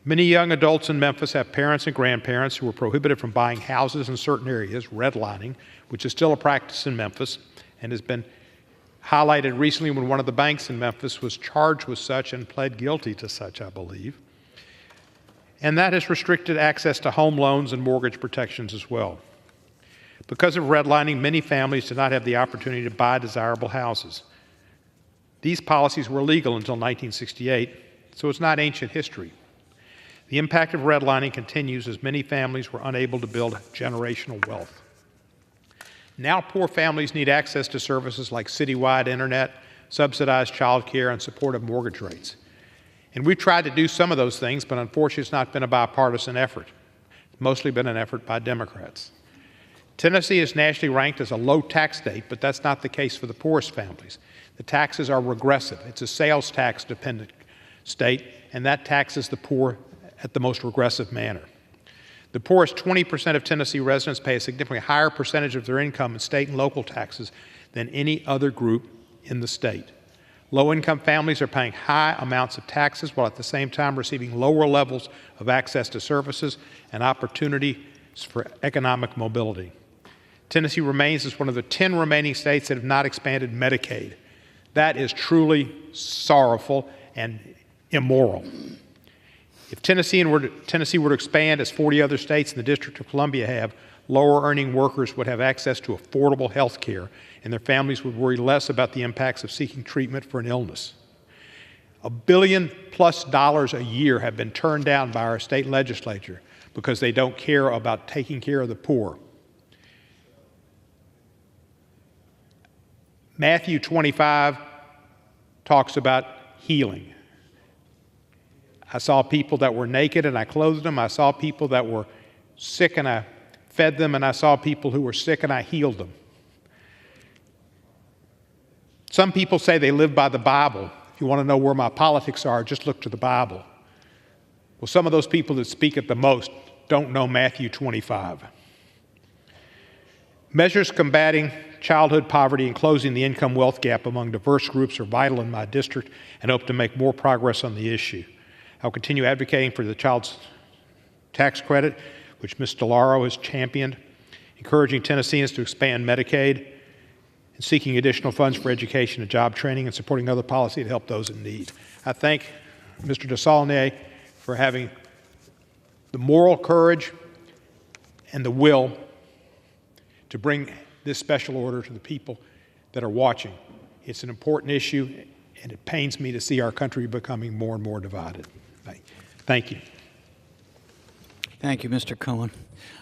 Many young adults in Memphis have parents and grandparents who were prohibited from buying houses in certain areas, redlining, which is still a practice in Memphis and has been highlighted recently when one of the banks in Memphis was charged with such and pled guilty to such, I believe. And that has restricted access to home loans and mortgage protections as well. Because of redlining, many families did not have the opportunity to buy desirable houses. These policies were legal until 1968, so it's not ancient history. The impact of redlining continues as many families were unable to build generational wealth. Now poor families need access to services like citywide internet, subsidized child care, and supportive mortgage rates. And we've tried to do some of those things, but unfortunately it's not been a bipartisan effort. It's mostly been an effort by Democrats. Tennessee is nationally ranked as a low tax state, but that's not the case for the poorest families. The taxes are regressive. It's a sales tax dependent state, and that taxes the poor at the most regressive manner. The poorest 20% of Tennessee residents pay a significantly higher percentage of their income in state and local taxes than any other group in the state. Low-income families are paying high amounts of taxes while at the same time receiving lower levels of access to services and opportunities for economic mobility. Tennessee remains as one of the 10 remaining states that have not expanded Medicaid. That is truly sorrowful and immoral. If Tennessee were to expand as 40 other states in the District of Columbia have, lower-earning workers would have access to affordable health care, and their families would worry less about the impacts of seeking treatment for an illness. $1 billion+ a year have been turned down by our state legislature because they don't care about taking care of the poor. Matthew 25 talks about healing. I saw people that were naked and I clothed them. I saw people that were sick and I fed them, and I saw people who were sick and I healed them. Some people say they live by the Bible. If you want to know where my politics are, just look to the Bible. Well, some of those people that speak it the most don't know Matthew 25. Measures combating childhood poverty and closing the income-wealth gap among diverse groups are vital in my district and hope to make more progress on the issue. I'll continue advocating for the child tax credit, which Ms. DeLauro has championed, encouraging Tennesseans to expand Medicaid, and seeking additional funds for education and job training, and supporting other policy to help those in need. I thank Mr. DeSaulnier for having the moral courage and the will to bring this special order to the people that are watching. It's an important issue, and it pains me to see our country becoming more and more divided. Thank you. Thank you, Mr. Cohen.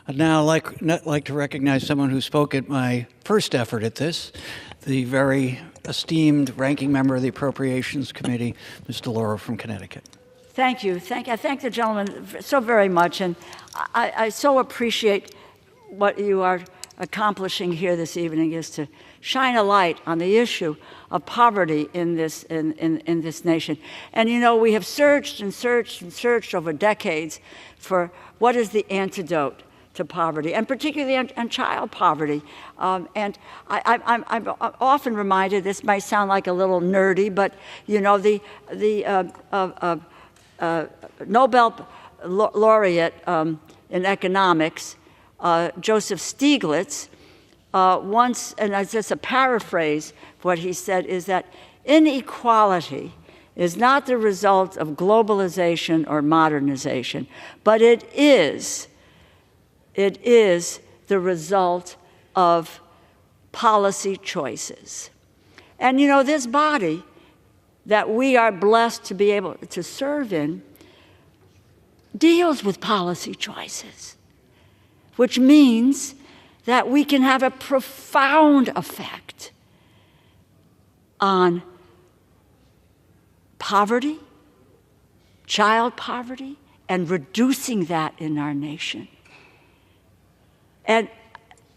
I'd now like to recognize someone who spoke at my first effort at this, the very esteemed ranking member of the Appropriations Committee, Ms. DeLauro from Connecticut. Thank you. I thank the gentleman so very much, and I so appreciate what you are accomplishing here this evening, is to shine a light on the issue of poverty in this nation. And you know, we have searched and searched and searched over decades for what is the antidote to poverty, and particularly on child poverty. And I'm often reminded, this might sound like a little nerdy, but you know, the Nobel laureate in economics, Joseph Stiglitz, once, and it's just a paraphrase, what he said is that inequality is not the result of globalization or modernization, but it is the result of policy choices. And you know, this body that we are blessed to be able to serve in deals with policy choices, which means that we can have a profound effect on poverty, child poverty, and reducing that in our nation. And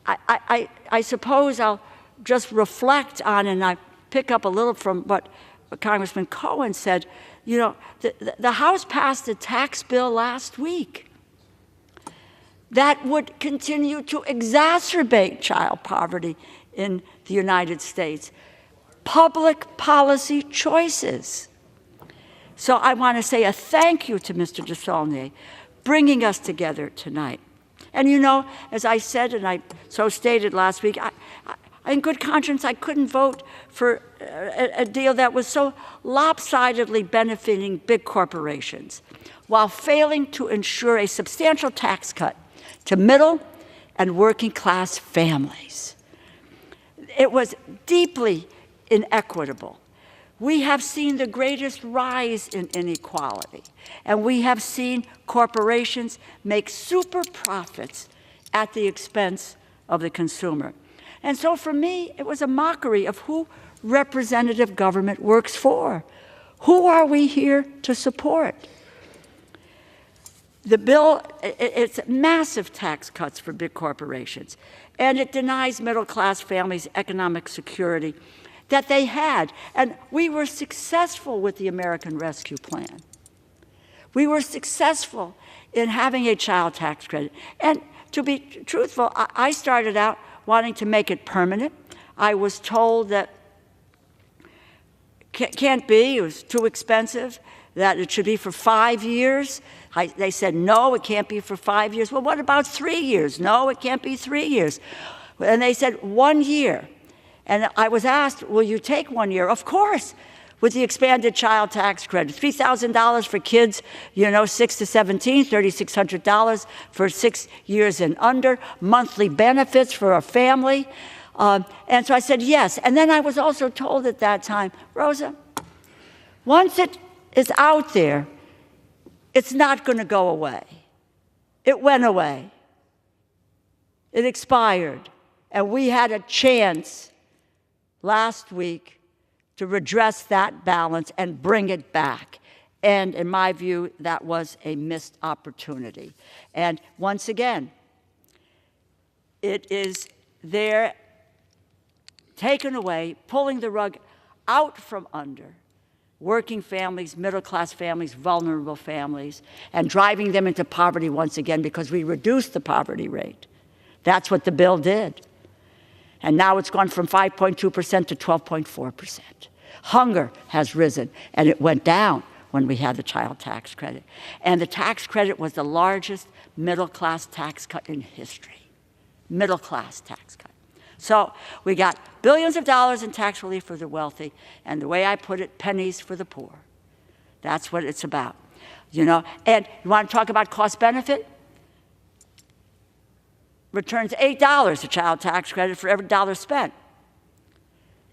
I suppose I'll just reflect on, and I pick up a little from what Congressman Cohen said. You know, the House passed a tax bill last week that would continue to exacerbate child poverty in the United States. Public policy choices. So I want to say a thank you to Mr. DeSaulnier bringing us together tonight. And you know, as I said, and I so stated last week, in good conscience, I couldn't vote for a deal that was so lopsidedly benefiting big corporations, while failing to ensure a substantial tax cut to middle and working class families. It was deeply inequitable. We have seen the greatest rise in inequality, and we have seen corporations make super profits at the expense of the consumer. And so for me, it was a mockery of who representative government works for. Who are we here to support? The bill, it's massive tax cuts for big corporations, and it denies middle-class families economic security that they had. And we were successful with the American Rescue Plan. We were successful in having a child tax credit. And to be truthful, I started out wanting to make it permanent. I was told that can't be, it was too expensive, that it should be for 5 years. They said, no, it can't be for 5 years. Well, what about 3 years? No, it can't be 3 years. And they said 1 year. And I was asked, will you take 1 year? Of course, with the expanded child tax credit. $3,000 for kids, you know, 6 to 17, $3,600 for 6 years and under, monthly benefits for a family. And so I said yes. And then I was also told at that time, Rosa, once it is out there, it's not going to go away. It went away. It expired. And we had a chance last week to redress that balance and bring it back. And in my view, that was a missed opportunity. And once again, it is there, taken away, pulling the rug out from under working families, middle-class families, vulnerable families, and driving them into poverty once again because we reduced the poverty rate. That's what the bill did. And now it's gone from 5.2% to 12.4%. Hunger has risen, and it went down when we had the child tax credit. And the tax credit was the largest middle-class tax cut in history. Middle-class tax cut. So we got billions of dollars in tax relief for the wealthy, and the way I put it, pennies for the poor. That's what it's about. You know, and you want to talk about cost benefit? Returns $8 a child tax credit for every dollar spent.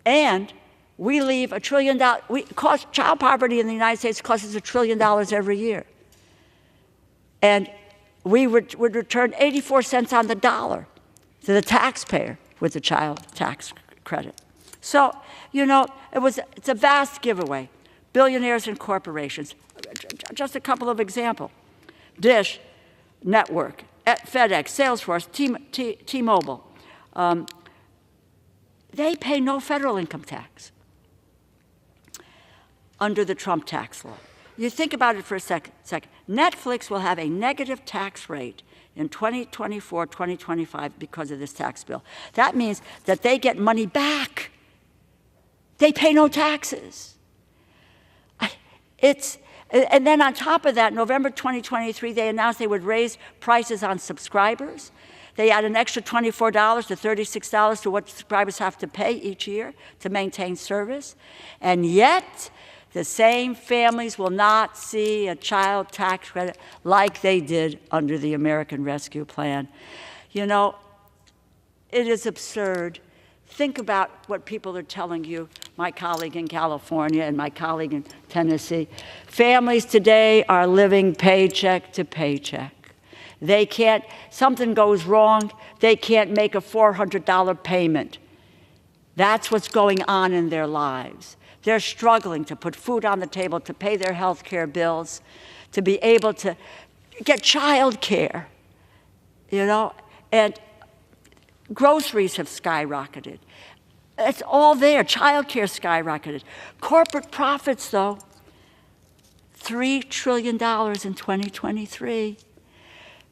And we leave $1 trillion, child poverty in the United States costs us $1 trillion every year. And we would return 84 cents on the dollar to the taxpayer with the child tax credit. So, you know, it's a vast giveaway. Billionaires and corporations, just a couple of examples. Dish Network, FedEx, Salesforce, T-Mobile. They pay no federal income tax under the Trump tax law. You think about it for a second. Netflix will have a negative tax rate in 2024, 2025 because of this tax bill. That means that they get money back. They pay no taxes. And then on top of that, November 2023, they announced they would raise prices on subscribers. They add an extra $24 to $36 to what subscribers have to pay each year to maintain service. And yet, the same families will not see a child tax credit like they did under the American Rescue Plan. You know, it is absurd. Think about what people are telling you, my colleague in California and my colleague in Tennessee. Families today are living paycheck to paycheck. They can't, something goes wrong, they can't make a $400 payment. That's what's going on in their lives. They're struggling to put food on the table, to pay their health care bills, to be able to get child care, you know, and groceries have skyrocketed. It's all there. Child care skyrocketed. Corporate profits, though, $3 trillion in 2023.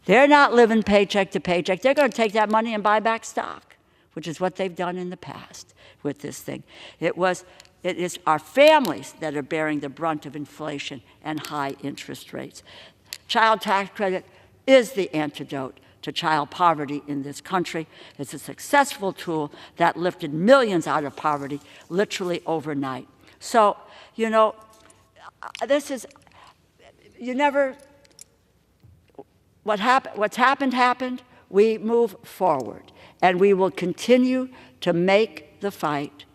They're not living paycheck to paycheck. They're going to take that money and buy back stock, which is what they've done in the past with this thing. It is our families that are bearing the brunt of inflation and high interest rates. Child tax credit is the antidote to child poverty in this country. It's a successful tool that lifted millions out of poverty literally overnight. So, you know, what's happened, happened. We move forward, and we will continue to make the fight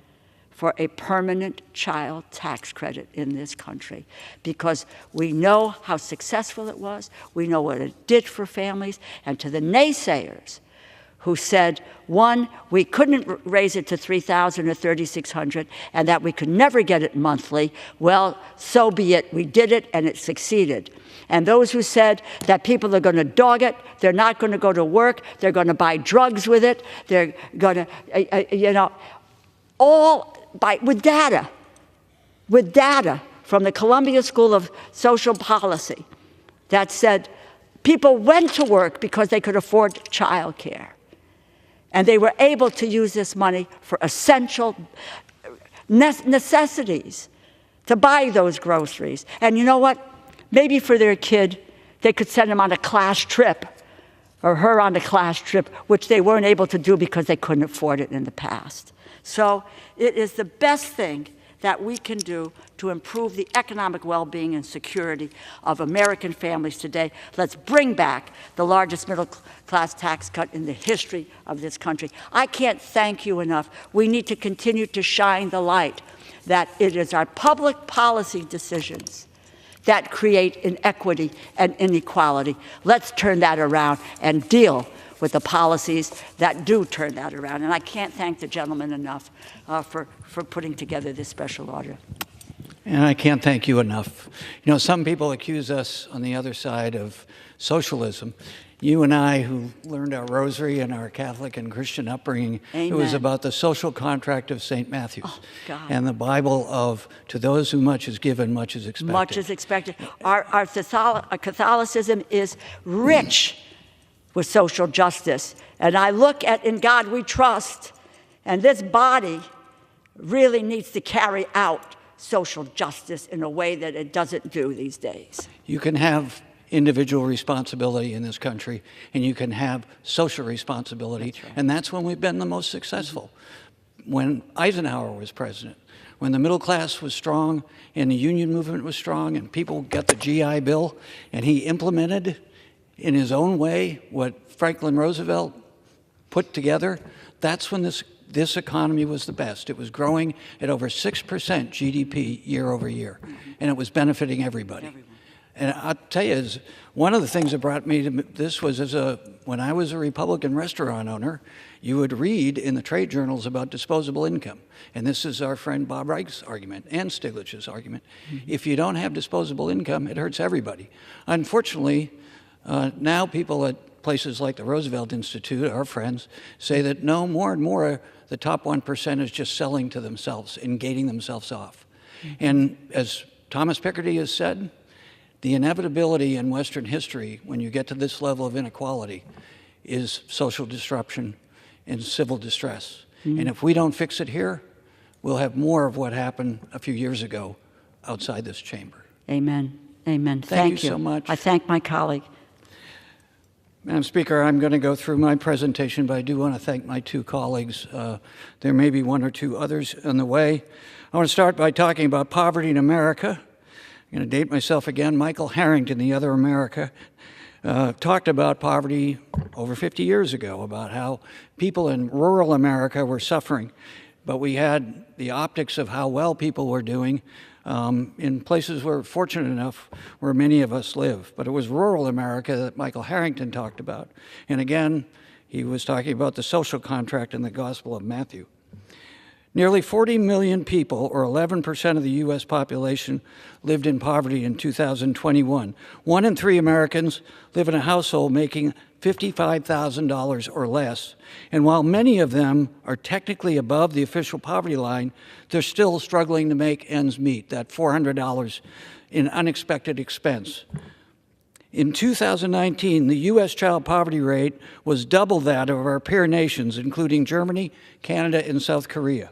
for a permanent child tax credit in this country, because we know how successful it was, we know what it did for families, and to the naysayers who said, one, we couldn't raise it to $3,000 or $3,600 and that we could never get it monthly, well, so be it. We did it and it succeeded. And those who said that people are going to dog it, they're not going to go to work, they're going to buy drugs with it, they're going to, with data from the Columbia School of Social Policy that said people went to work because they could afford child care. And they were able to use this money for essential necessities, to buy those groceries. And you know what? Maybe for their kid, they could send him on a class trip or her on a class trip, which they weren't able to do because they couldn't afford it in the past. So it is the best thing that we can do to improve the economic well-being and security of American families today. Let's bring back the largest middle-class tax cut in the history of this country. I can't thank you enough. We need to continue to shine the light that it is our public policy decisions that create inequity and inequality. Let's turn that around and deal with the policies that do turn that around. And I can't thank the gentleman enough for putting together this special order. And I can't thank you enough. You know, some people accuse us on the other side of socialism. You and I, who learned our rosary and our Catholic and Christian upbringing, Amen. It was about the social contract of St. Matthew's. Oh, God. And the Bible of, to those who much is given, much is expected. Much is expected. Our Catholicism is rich with social justice. And I look at, in God we trust, and this body really needs to carry out social justice in a way that it doesn't do these days. You can have individual responsibility in this country, and you can have social responsibility, that's right. And that's when we've been the most successful. When Eisenhower was president, when the middle class was strong, and the union movement was strong, and people got the GI Bill, and he implemented in his own way what Franklin Roosevelt put together, that's when this economy was the best. It was growing at over 6% GDP year over year, and it was benefiting everybody. And I'll tell you, one of the things that brought me to this was when I was a Republican restaurant owner, you would read in the trade journals about disposable income. And this is our friend Bob Reich's argument and Stiglitz's argument. Mm-hmm. If you don't have disposable income, it hurts everybody. Unfortunately, now people at places like the Roosevelt Institute, our friends, say that no, more and more the top 1% is just selling to themselves and gating themselves off. Mm-hmm. And as Thomas Piketty has said, the inevitability in Western history, when you get to this level of inequality, is social disruption and civil distress. Mm-hmm. And if we don't fix it here, we'll have more of what happened a few years ago outside this chamber. Amen. Amen. Thank you so much. I thank my colleague. Madam Speaker, I'm going to go through my presentation, but I do want to thank my two colleagues. There may be one or two others on the way. I want to start by talking about poverty in America. I'm going to date myself again. Michael Harrington, the other America, talked about poverty over 50 years ago, about how people in rural America were suffering. But we had the optics of how well people were doing in places where fortunate enough where many of us live. But it was rural America that Michael Harrington talked about. And again, he was talking about the social contract in the Gospel of Matthew. Nearly 40 million people, or 11% of the U.S. population, lived in poverty in 2021. 1 in 3 Americans live in a household making $55,000 or less. And while many of them are technically above the official poverty line, they're still struggling to make ends meet, that $400 in unexpected expense. In 2019, the U.S. child poverty rate was double that of our peer nations, including Germany, Canada, and South Korea.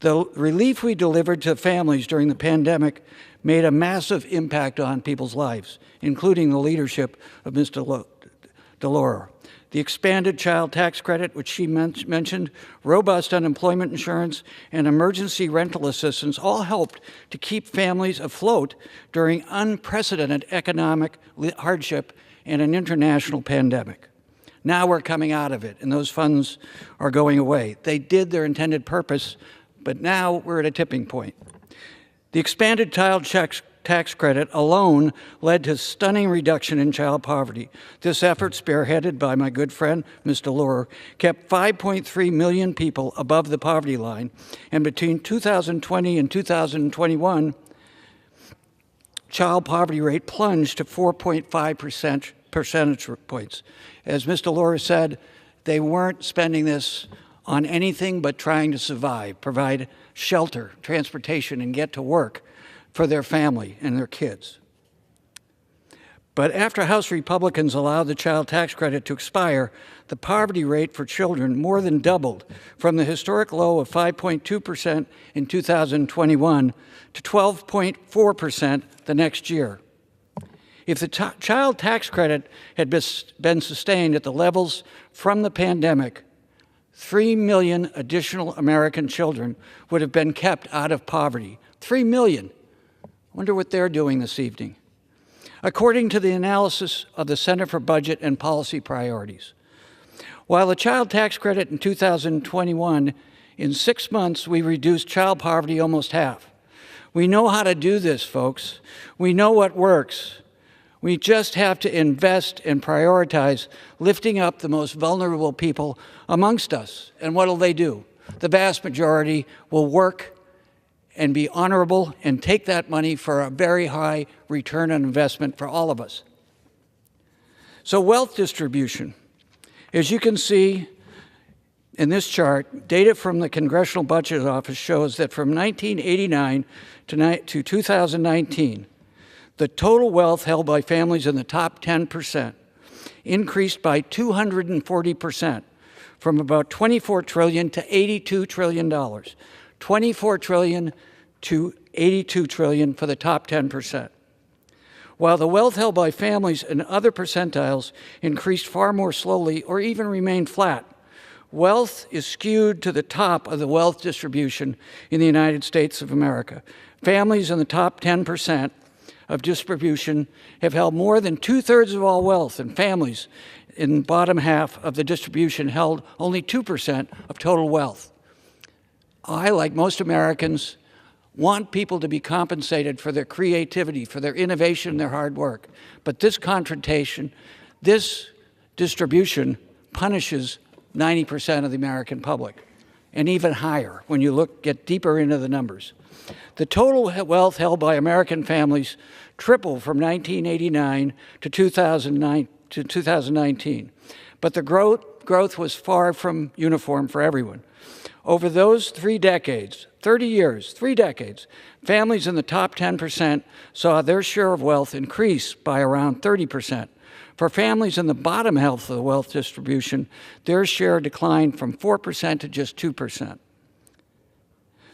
The relief we delivered to families during the pandemic made a massive impact on people's lives, including the leadership of Ms. Delora. The expanded child tax credit, which she mentioned, robust unemployment insurance, and emergency rental assistance all helped to keep families afloat during unprecedented economic hardship and an international pandemic. Now we're coming out of it, and those funds are going away. They did their intended purpose, but now we're at a tipping point. The expanded child tax credit alone led to stunning reduction in child poverty. This effort, spearheaded by my good friend, Ms. Delora, kept 5.3 million people above the poverty line, and between 2020 and 2021, child poverty rate plunged to 4.5 percentage points. As Ms. Delora said, they weren't spending this on anything but trying to survive, provide shelter, transportation, and get to work for their family and their kids. But after House Republicans allowed the child tax credit to expire, the poverty rate for children more than doubled from the historic low of 5.2% in 2021 to 12.4% the next year. If the child tax credit had been sustained at the levels from the pandemic, 3 million additional American children would have been kept out of poverty. 3 million. Wonder what they're doing this evening. According to the analysis of the Center for Budget and Policy Priorities, while the child tax credit in 2021, in 6 months, we reduced child poverty almost half. We know how to do this, folks. We know what works. We just have to invest and prioritize lifting up the most vulnerable people amongst us. And what will they do? The vast majority will work and be honorable and take that money for a very high return on investment for all of us. So wealth distribution. As you can see in this chart, data from the Congressional Budget Office shows that from 1989 to 2019, the total wealth held by families in the top 10% increased by 240%, from about $24 trillion to $82 trillion. $24 trillion to $82 trillion for the top 10%. While the wealth held by families in other percentiles increased far more slowly or even remained flat, wealth is skewed to the top of the wealth distribution in the United States of America. Families in the top 10% of distribution have held more than 2/3 of all wealth, and families in the bottom half of the distribution held only 2% of total wealth. I, like most Americans, want people to be compensated for their creativity, for their innovation, their hard work. But this confrontation, this distribution punishes 90% of the American public, and even higher when you get deeper into the numbers. The total wealth held by American families tripled from 1989 to 2019. But the growth was far from uniform for everyone. Over those 3 decades, 30 years, 3 decades, families in the top 10% saw their share of wealth increase by around 30%. For families in the bottom half of the wealth distribution, their share declined from 4% to just 2%.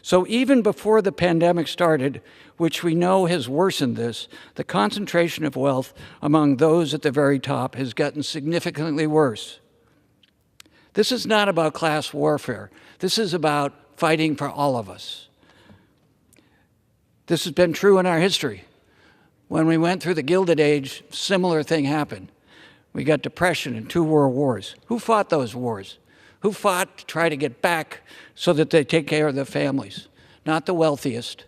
So even before the pandemic started, which we know has worsened this, the concentration of wealth among those at the very top has gotten significantly worse. This is not about class warfare. This is about fighting for all of us. This has been true in our history. When we went through the Gilded Age, similar thing happened. We got depression and 2 world wars. Who fought those wars? Who fought to try to get back so that they take care of their families? Not the wealthiest,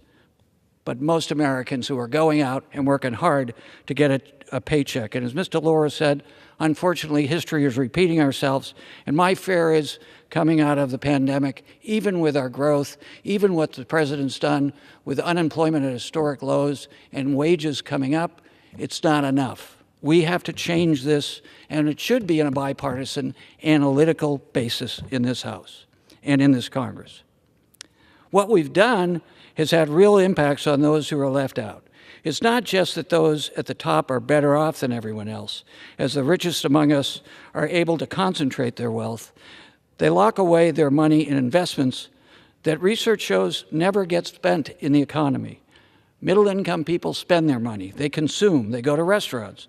but most Americans who are going out and working hard to get a paycheck. And as Mr. Laura said, unfortunately, history is repeating ourselves. And my fear is coming out of the pandemic, even with our growth, even what the president's done with unemployment at historic lows and wages coming up, it's not enough. We have to change this, and it should be in a bipartisan, analytical basis in this House and in this Congress. What we've done has had real impacts on those who are left out. It's not just that those at the top are better off than everyone else. As the richest among us are able to concentrate their wealth, they lock away their money in investments that research shows never get spent in the economy. Middle-income people spend their money. They consume. They go to restaurants.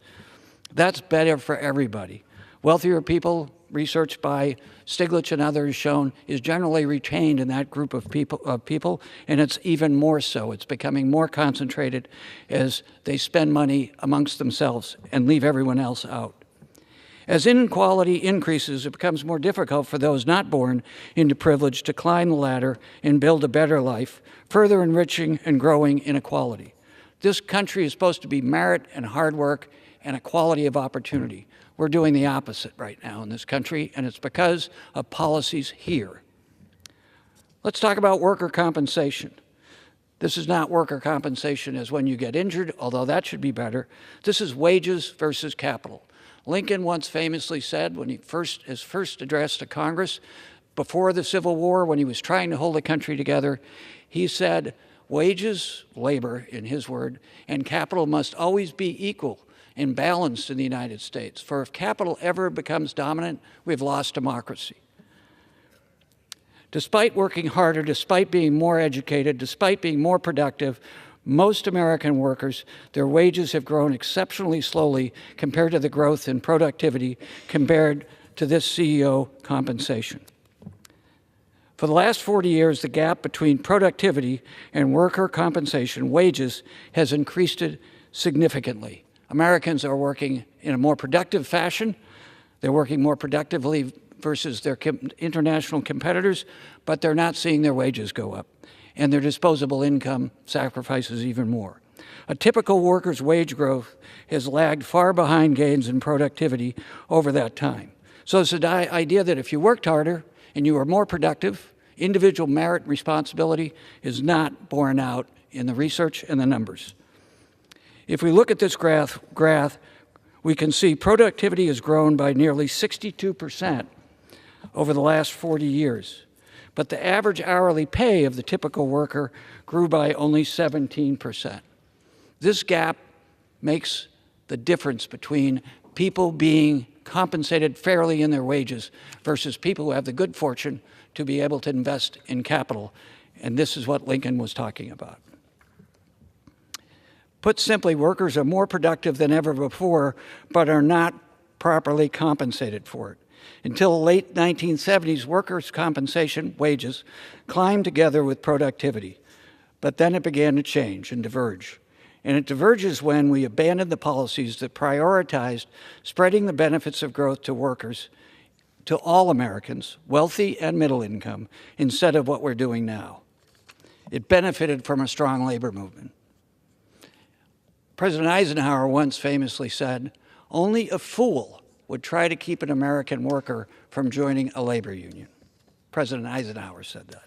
That's better for everybody. Wealthier people, research by Stiglitz and others shown, is generally retained in that group of people, and it's even more so. It's becoming more concentrated as they spend money amongst themselves and leave everyone else out. As inequality increases, it becomes more difficult for those not born into privilege to climb the ladder and build a better life, further enriching and growing inequality. This country is supposed to be merit and hard work and equality of opportunity. We're doing the opposite right now in this country, and it's because of policies here. Let's talk about worker compensation. This is not worker compensation as when you get injured, although that should be better. This is wages versus capital. Lincoln once famously said, when he his first address to Congress before the Civil War, when he was trying to hold the country together, he said, wages, labor, in his word, and capital must always be equal and balanced in the United States. For if capital ever becomes dominant, we've lost democracy. Despite working harder, despite being more educated, despite being more productive, most American workers, their wages have grown exceptionally slowly compared to the growth in productivity compared to this CEO compensation. For the last 40 years, the gap between productivity and worker compensation wages has increased significantly. Americans are working in a more productive fashion. They're working more productively versus their international competitors, but they're not seeing their wages go up, and their disposable income sacrifices even more. A typical worker's wage growth has lagged far behind gains in productivity over that time. So it's the idea that if you worked harder and you were more productive, individual merit and responsibility is not borne out in the research and the numbers. If we look at this graph, we can see productivity has grown by nearly 62% over the last 40 years. But the average hourly pay of the typical worker grew by only 17%. This gap makes the difference between people being compensated fairly in their wages versus people who have the good fortune to be able to invest in capital. And this is what Lincoln was talking about. Put simply, workers are more productive than ever before, but are not properly compensated for it. Until the late 1970s, workers' compensation, wages, climbed together with productivity. But then it began to change and diverge. And it diverges when we abandoned the policies that prioritized spreading the benefits of growth to workers, to all Americans, wealthy and middle income, instead of what we're doing now. It benefited from a strong labor movement. President Eisenhower once famously said, "Only a fool would try to keep an American worker from joining a labor union." President Eisenhower said that.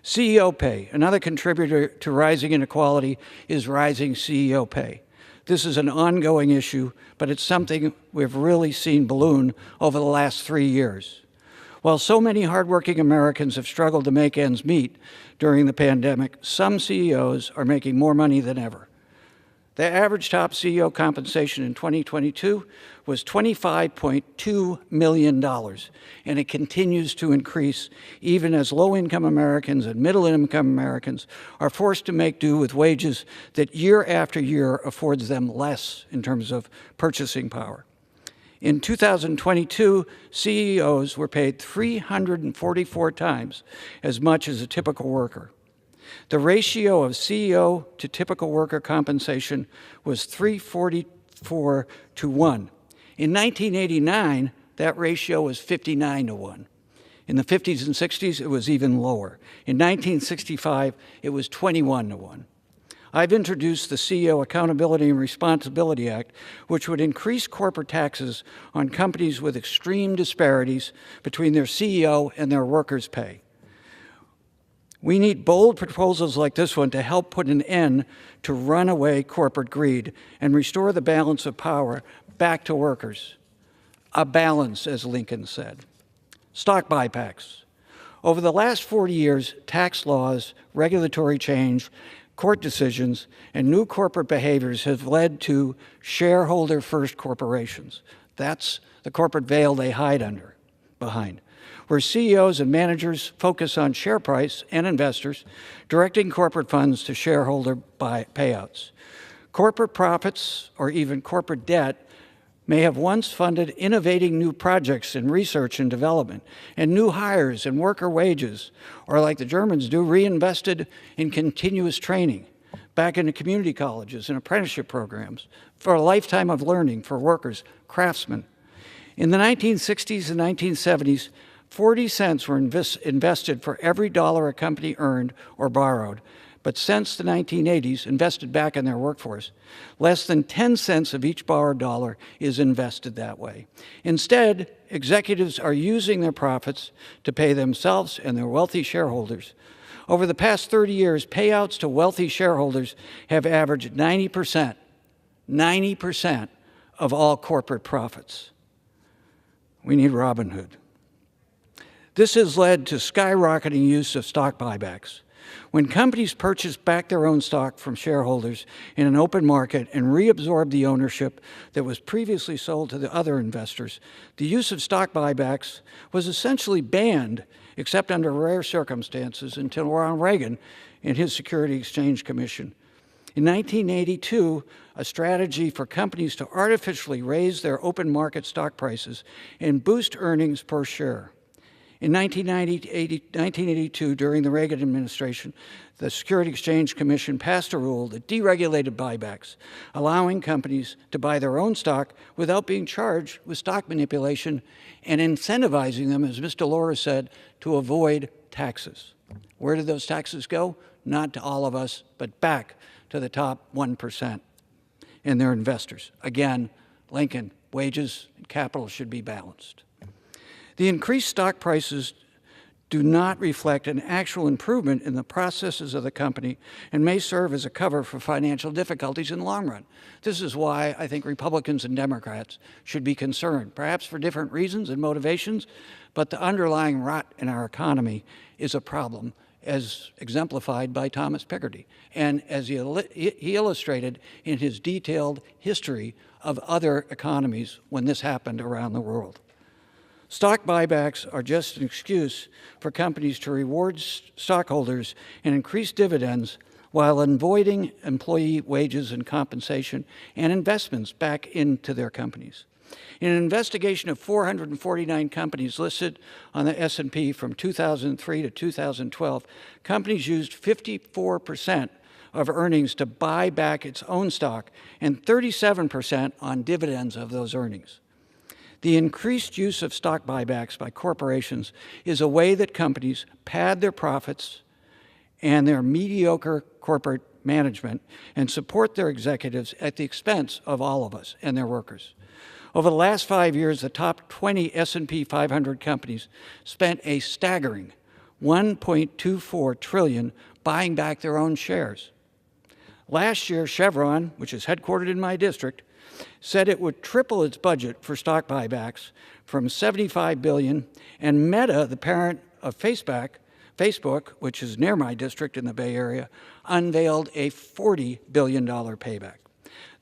CEO pay. Another contributor to rising inequality is rising CEO pay. This is an ongoing issue, but it's something we've really seen balloon over the last 3 years. While so many hardworking Americans have struggled to make ends meet during the pandemic, some CEOs are making more money than ever. The average top CEO compensation in 2022 was $25.2 million, and it continues to increase even as low-income Americans and middle-income Americans are forced to make do with wages that year after year affords them less in terms of purchasing power. In 2022, CEOs were paid 344 times as much as a typical worker. The ratio of CEO to typical worker compensation was 344 to 1. In 1989, that ratio was 59 to 1. In the 50s and 60s, it was even lower. In 1965, it was 21 to 1. I've introduced the CEO Accountability and Responsibility Act, which would increase corporate taxes on companies with extreme disparities between their CEO and their workers' pay. We need bold proposals like this one to help put an end to runaway corporate greed and restore the balance of power back to workers. A balance, as Lincoln said. Stock buybacks. Over the last 40 years, tax laws, regulatory change, court decisions, and new corporate behaviors have led to shareholder-first corporations. That's the corporate veil they hide behind, where CEOs and managers focus on share price and investors, directing corporate funds to shareholder payouts. Corporate profits, or even corporate debt, may have once funded innovating new projects in research and development, and new hires and worker wages, or like the Germans do, reinvested in continuous training, back into community colleges and apprenticeship programs, for a lifetime of learning for workers, craftsmen. In the 1960s and 1970s, 40 cents were invested for every dollar a company earned or borrowed. But since the 1980s, invested back in their workforce, less than 10 cents of each borrowed dollar is invested that way. Instead, executives are using their profits to pay themselves and their wealthy shareholders. Over the past 30 years, payouts to wealthy shareholders have averaged 90% of all corporate profits. We need Robin Hood. This has led to skyrocketing use of stock buybacks. When companies purchase back their own stock from shareholders in an open market and reabsorb the ownership that was previously sold to the other investors, the use of stock buybacks was essentially banned, except under rare circumstances, until Ronald Reagan and his Security Exchange Commission. In 1982, a strategy for companies to artificially raise their open market stock prices and boost earnings per share. In 1982, during the Reagan administration, the Security Exchange Commission passed a rule that deregulated buybacks, allowing companies to buy their own stock without being charged with stock manipulation and incentivizing them, as Mr. Laura said, to avoid taxes. Where did those taxes go? Not to all of us, but back to the top 1% and their investors. Again, Lincoln, wages and capital should be balanced. The increased stock prices do not reflect an actual improvement in the processes of the company and may serve as a cover for financial difficulties in the long run. This is why I think Republicans and Democrats should be concerned, perhaps for different reasons and motivations, but the underlying rot in our economy is a problem, as exemplified by Thomas Piketty, and as he illustrated in his detailed history of other economies when this happened around the world. Stock buybacks are just an excuse for companies to reward stockholders and increase dividends while avoiding employee wages and compensation and investments back into their companies. In an investigation of 449 companies listed on the S&P from 2003 to 2012, companies used 54% of earnings to buy back its own stock and 37% on dividends of those earnings. The increased use of stock buybacks by corporations is a way that companies pad their profits and their mediocre corporate management and support their executives at the expense of all of us and their workers. Over the last 5 years, the top 20 S&P 500 companies spent a staggering $1.24 trillion buying back their own shares. Last year, Chevron, which is headquartered in my district, said it would triple its budget for stock buybacks from $75 billion, and Meta, the parent of Facebook, which is near my district in the Bay Area, unveiled a $40 billion payback.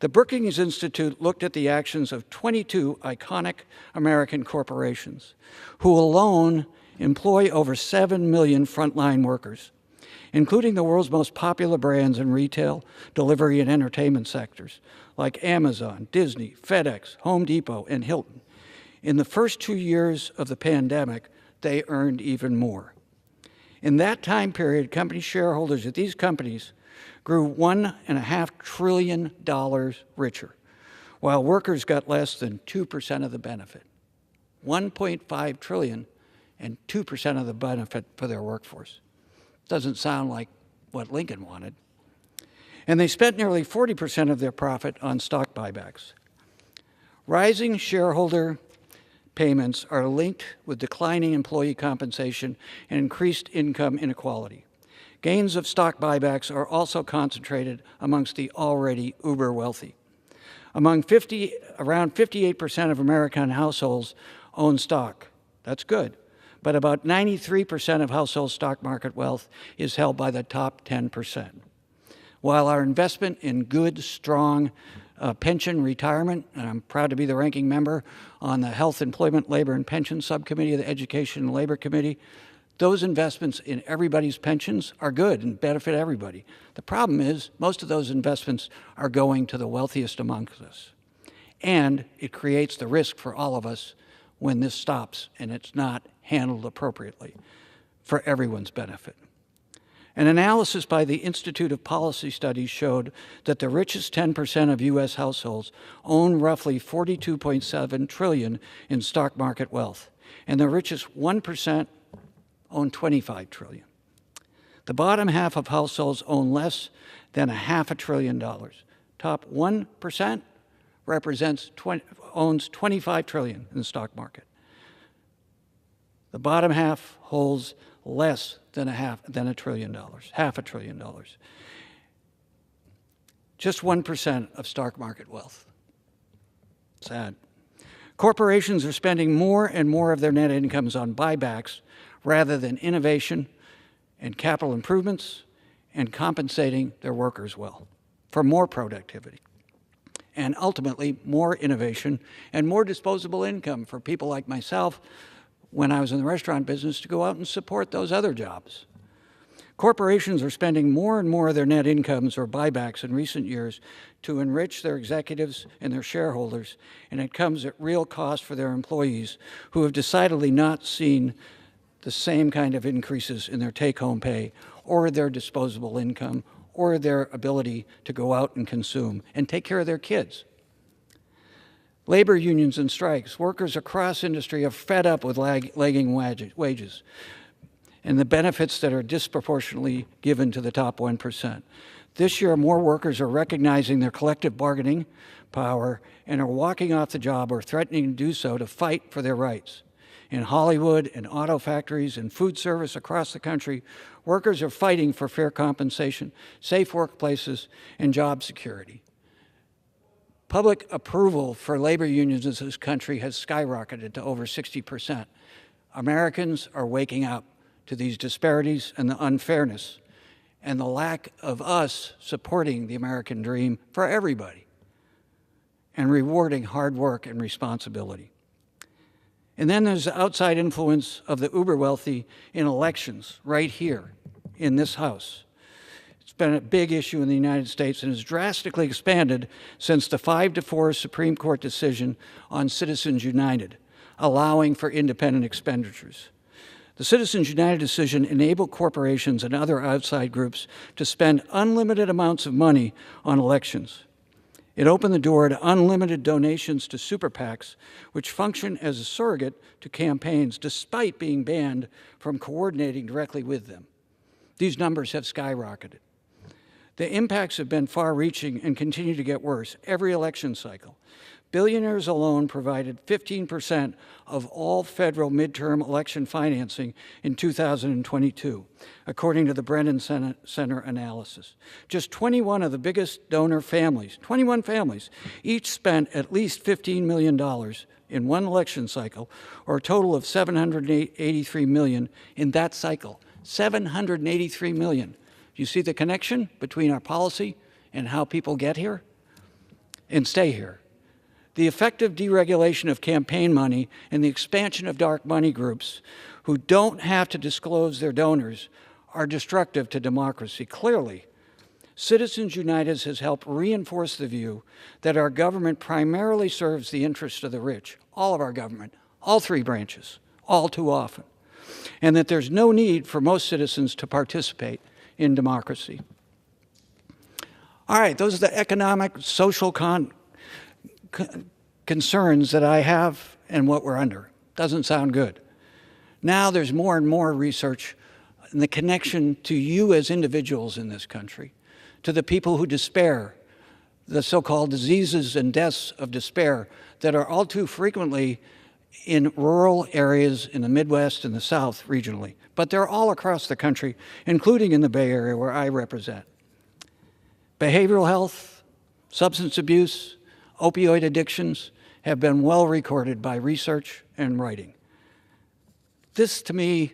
The Brookings Institute looked at the actions of 22 iconic American corporations, who alone employ over 7 million frontline workers, including the world's most popular brands in retail, delivery, and entertainment sectors, like Amazon, Disney, FedEx, Home Depot, and Hilton. In the first 2 years of the pandemic, they earned even more. In that time period, company shareholders at these companies grew $1.5 trillion richer, while workers got less than 2% of the benefit. $1.5 trillion and 2% of the benefit for their workforce. Doesn't sound like what Lincoln wanted. And they spent nearly 40% of their profit on stock buybacks. Rising shareholder payments are linked with declining employee compensation and increased income inequality. Gains of stock buybacks are also concentrated amongst the already uber wealthy. Around 58% of American households own stock. That's good. But about 93% of household stock market wealth is held by the top 10%. While our investment in good, strong pension retirement, and I'm proud to be the ranking member on the Health, Employment, Labor, and Pension Subcommittee of the Education and Labor Committee, those investments in everybody's pensions are good and benefit everybody. The problem is most of those investments are going to the wealthiest amongst us. And it creates the risk for all of us when this stops and it's not handled appropriately for everyone's benefit. An analysis by the Institute of Policy Studies showed that the richest 10% of U.S. households own roughly $42.7 trillion in stock market wealth, and the richest 1% own $25 trillion. The bottom half of households own less than $500 billion. Top 1% owns $25 trillion in the stock market. The bottom half holds less than $500 billion. Just 1% of stock market wealth. Sad. Corporations are spending more and more of their net incomes on buybacks rather than innovation and capital improvements and compensating their workers well for more productivity and ultimately more innovation and more disposable income for people like myself when I was in the restaurant business to go out and support those other jobs. Corporations are spending more and more of their net incomes or buybacks in recent years to enrich their executives and their shareholders, and it comes at real cost for their employees who have decidedly not seen the same kind of increases in their take-home pay or their disposable income or their ability to go out and consume and take care of their kids. Labor unions and strikes. Workers across industry are fed up with lagging wages and the benefits that are disproportionately given to the top 1%. This year, more workers are recognizing their collective bargaining power and are walking off the job or threatening to do so to fight for their rights. In Hollywood, in auto factories, and food service across the country, workers are fighting for fair compensation, safe workplaces, and job security. Public approval for labor unions in this country has skyrocketed to over 60%. Americans are waking up to these disparities and the unfairness and the lack of us supporting the American dream for everybody and rewarding hard work and responsibility. And then there's the outside influence of the uber wealthy in elections right here in this House. It's been a big issue in the United States and has drastically expanded since the 5-4 Supreme Court decision on Citizens United, allowing for independent expenditures. The Citizens United decision enabled corporations and other outside groups to spend unlimited amounts of money on elections. It opened the door to unlimited donations to super PACs, which function as a surrogate to campaigns despite being banned from coordinating directly with them. these numbers have skyrocketed. The impacts have been far-reaching and continue to get worse every election cycle. Billionaires alone provided 15% of all federal midterm election financing in 2022, according to the Brennan Center analysis. Just 21 of the biggest donor families, 21 families, each spent at least $15 million in one election cycle, or a total of $783 million in that cycle. $783 million. You see the connection between our policy and how people get here and stay here. The effective deregulation of campaign money and the expansion of dark money groups who don't have to disclose their donors are destructive to democracy. Clearly, Citizens United has helped reinforce the view that our government primarily serves the interests of the rich, all of our government, all three branches, all too often, and that there's no need for most citizens to participate in democracy. All right, those are the economic, social concerns that I have and what we're under. Doesn't sound good. Now there's more and more research in the connection to you as individuals in this country, to the people who despair, the so-called diseases and deaths of despair that are all too frequently in rural areas in the Midwest and the South regionally. But they're all across the country, including in the Bay Area where I represent. Behavioral health, substance abuse, opioid addictions have been well recorded by research and writing. This, to me,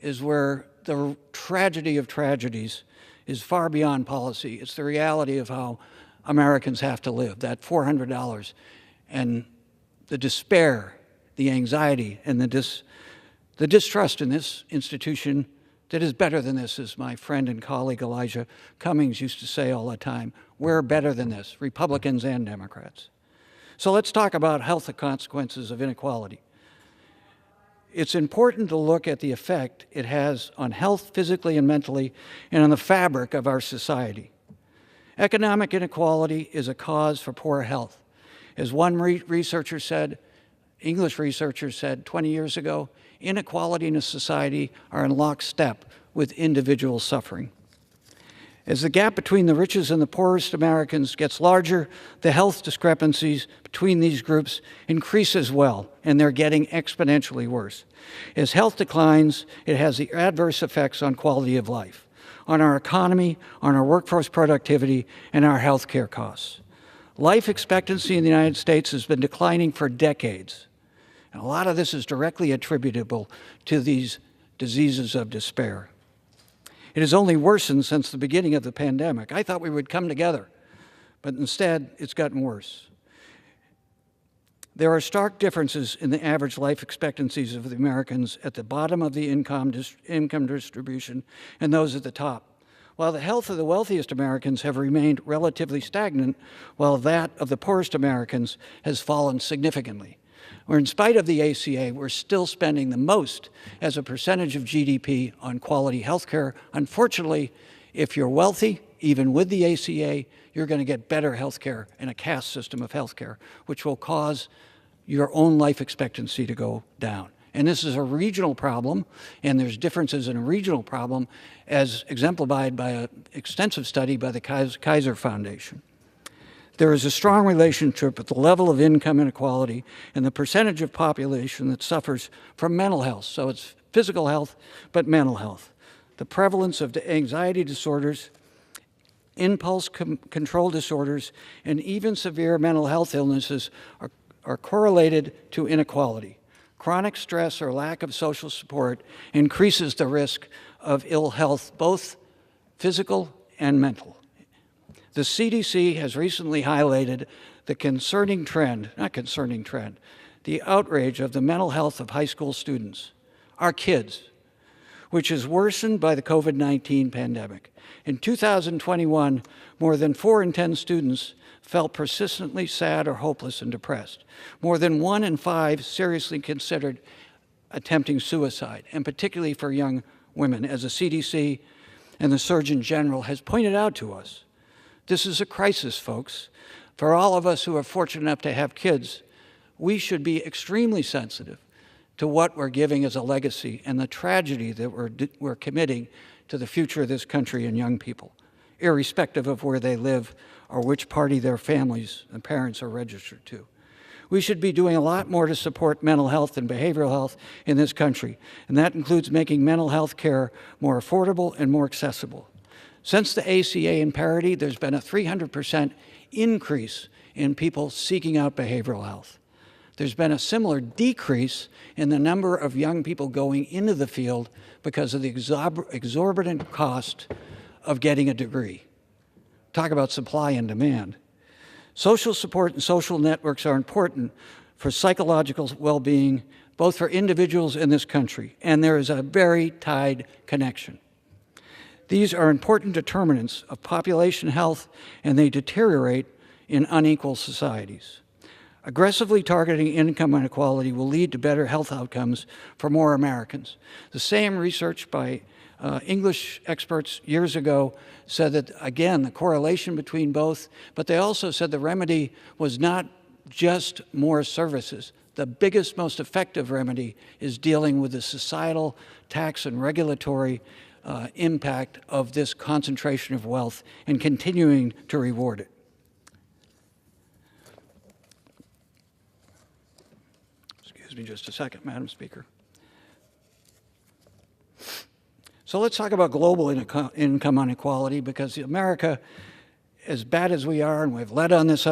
is where the tragedy of tragedies is far beyond policy. It's the reality of how Americans have to live, that $400 and the despair, the anxiety, and the distrust in this institution that is better than this, as my friend and colleague Elijah Cummings used to say all the time. We're better than this, Republicans and Democrats. So let's talk about health consequences of inequality. It's important to look at the effect it has on health physically and mentally and on the fabric of our society. Economic inequality is a cause for poor health. As one researcher said, English researcher said 20 years ago, inequality in a society are in lockstep with individual suffering. As the gap between the richest and the poorest Americans gets larger, the health discrepancies between these groups increase as well, and they're getting exponentially worse. As health declines, it has the adverse effects on quality of life, on our economy, on our workforce productivity, and our health care costs. Life expectancy in the United States has been declining for decades. And a lot of this is directly attributable to these diseases of despair. It has only worsened since the beginning of the pandemic. I thought we would come together, but instead it's gotten worse. There are stark differences in the average life expectancies of the Americans at the bottom of the income distribution and those at the top. While the health of the wealthiest Americans have remained relatively stagnant, while that of the poorest Americans has fallen significantly. Where in spite of the ACA, we're still spending the most as a percentage of GDP on quality health care. Unfortunately, if you're wealthy, even with the ACA, you're going to get better health care and a caste system of health care, which will cause your own life expectancy to go down. And this is a regional problem, and there's differences in a regional problem as exemplified by an extensive study by the Kaiser Foundation. There is a strong relationship with the level of income inequality and the percentage of population that suffers from mental health. So it's physical health, but mental health. The prevalence of anxiety disorders, impulse control disorders, and even severe mental health illnesses are correlated to inequality. Chronic stress or lack of social support increases the risk of ill health, both physical and mental. The CDC has recently highlighted the the outrage of the mental health of high school students, our kids, which is worsened by the COVID-19 pandemic. In 2021, more than 4 in 10 students felt persistently sad or hopeless and depressed. More than 1 in 5 seriously considered attempting suicide, and particularly for young women, as the CDC and the Surgeon General has pointed out to us. This is a crisis, folks. For all of us who are fortunate enough to have kids, we should be extremely sensitive to what we're giving as a legacy and the tragedy that we're committing to the future of this country and young people, irrespective of where they live or which party their families and parents are registered to. We should be doing a lot more to support mental health and behavioral health in this country, and that includes making mental health care more affordable and more accessible. Since the ACA in parity, there's been a 300% increase in people seeking out behavioral health. There's been a similar decrease in the number of young people going into the field because of the exorbitant cost of getting a degree. Talk about supply and demand. Social support and social networks are important for psychological well-being, both for individuals in this country, and there is a very tied connection. These are important determinants of population health, and they deteriorate in unequal societies. Aggressively targeting income inequality will lead to better health outcomes for more Americans. The same research by English experts years ago said that, again, the correlation between both, but they also said the remedy was not just more services. The biggest, most effective remedy is dealing with the societal, tax, and regulatory impact of this concentration of wealth and continuing to reward it. Excuse me just a second, Madam Speaker. So let's talk about global income inequality, because America, as bad as we are, and we've led on this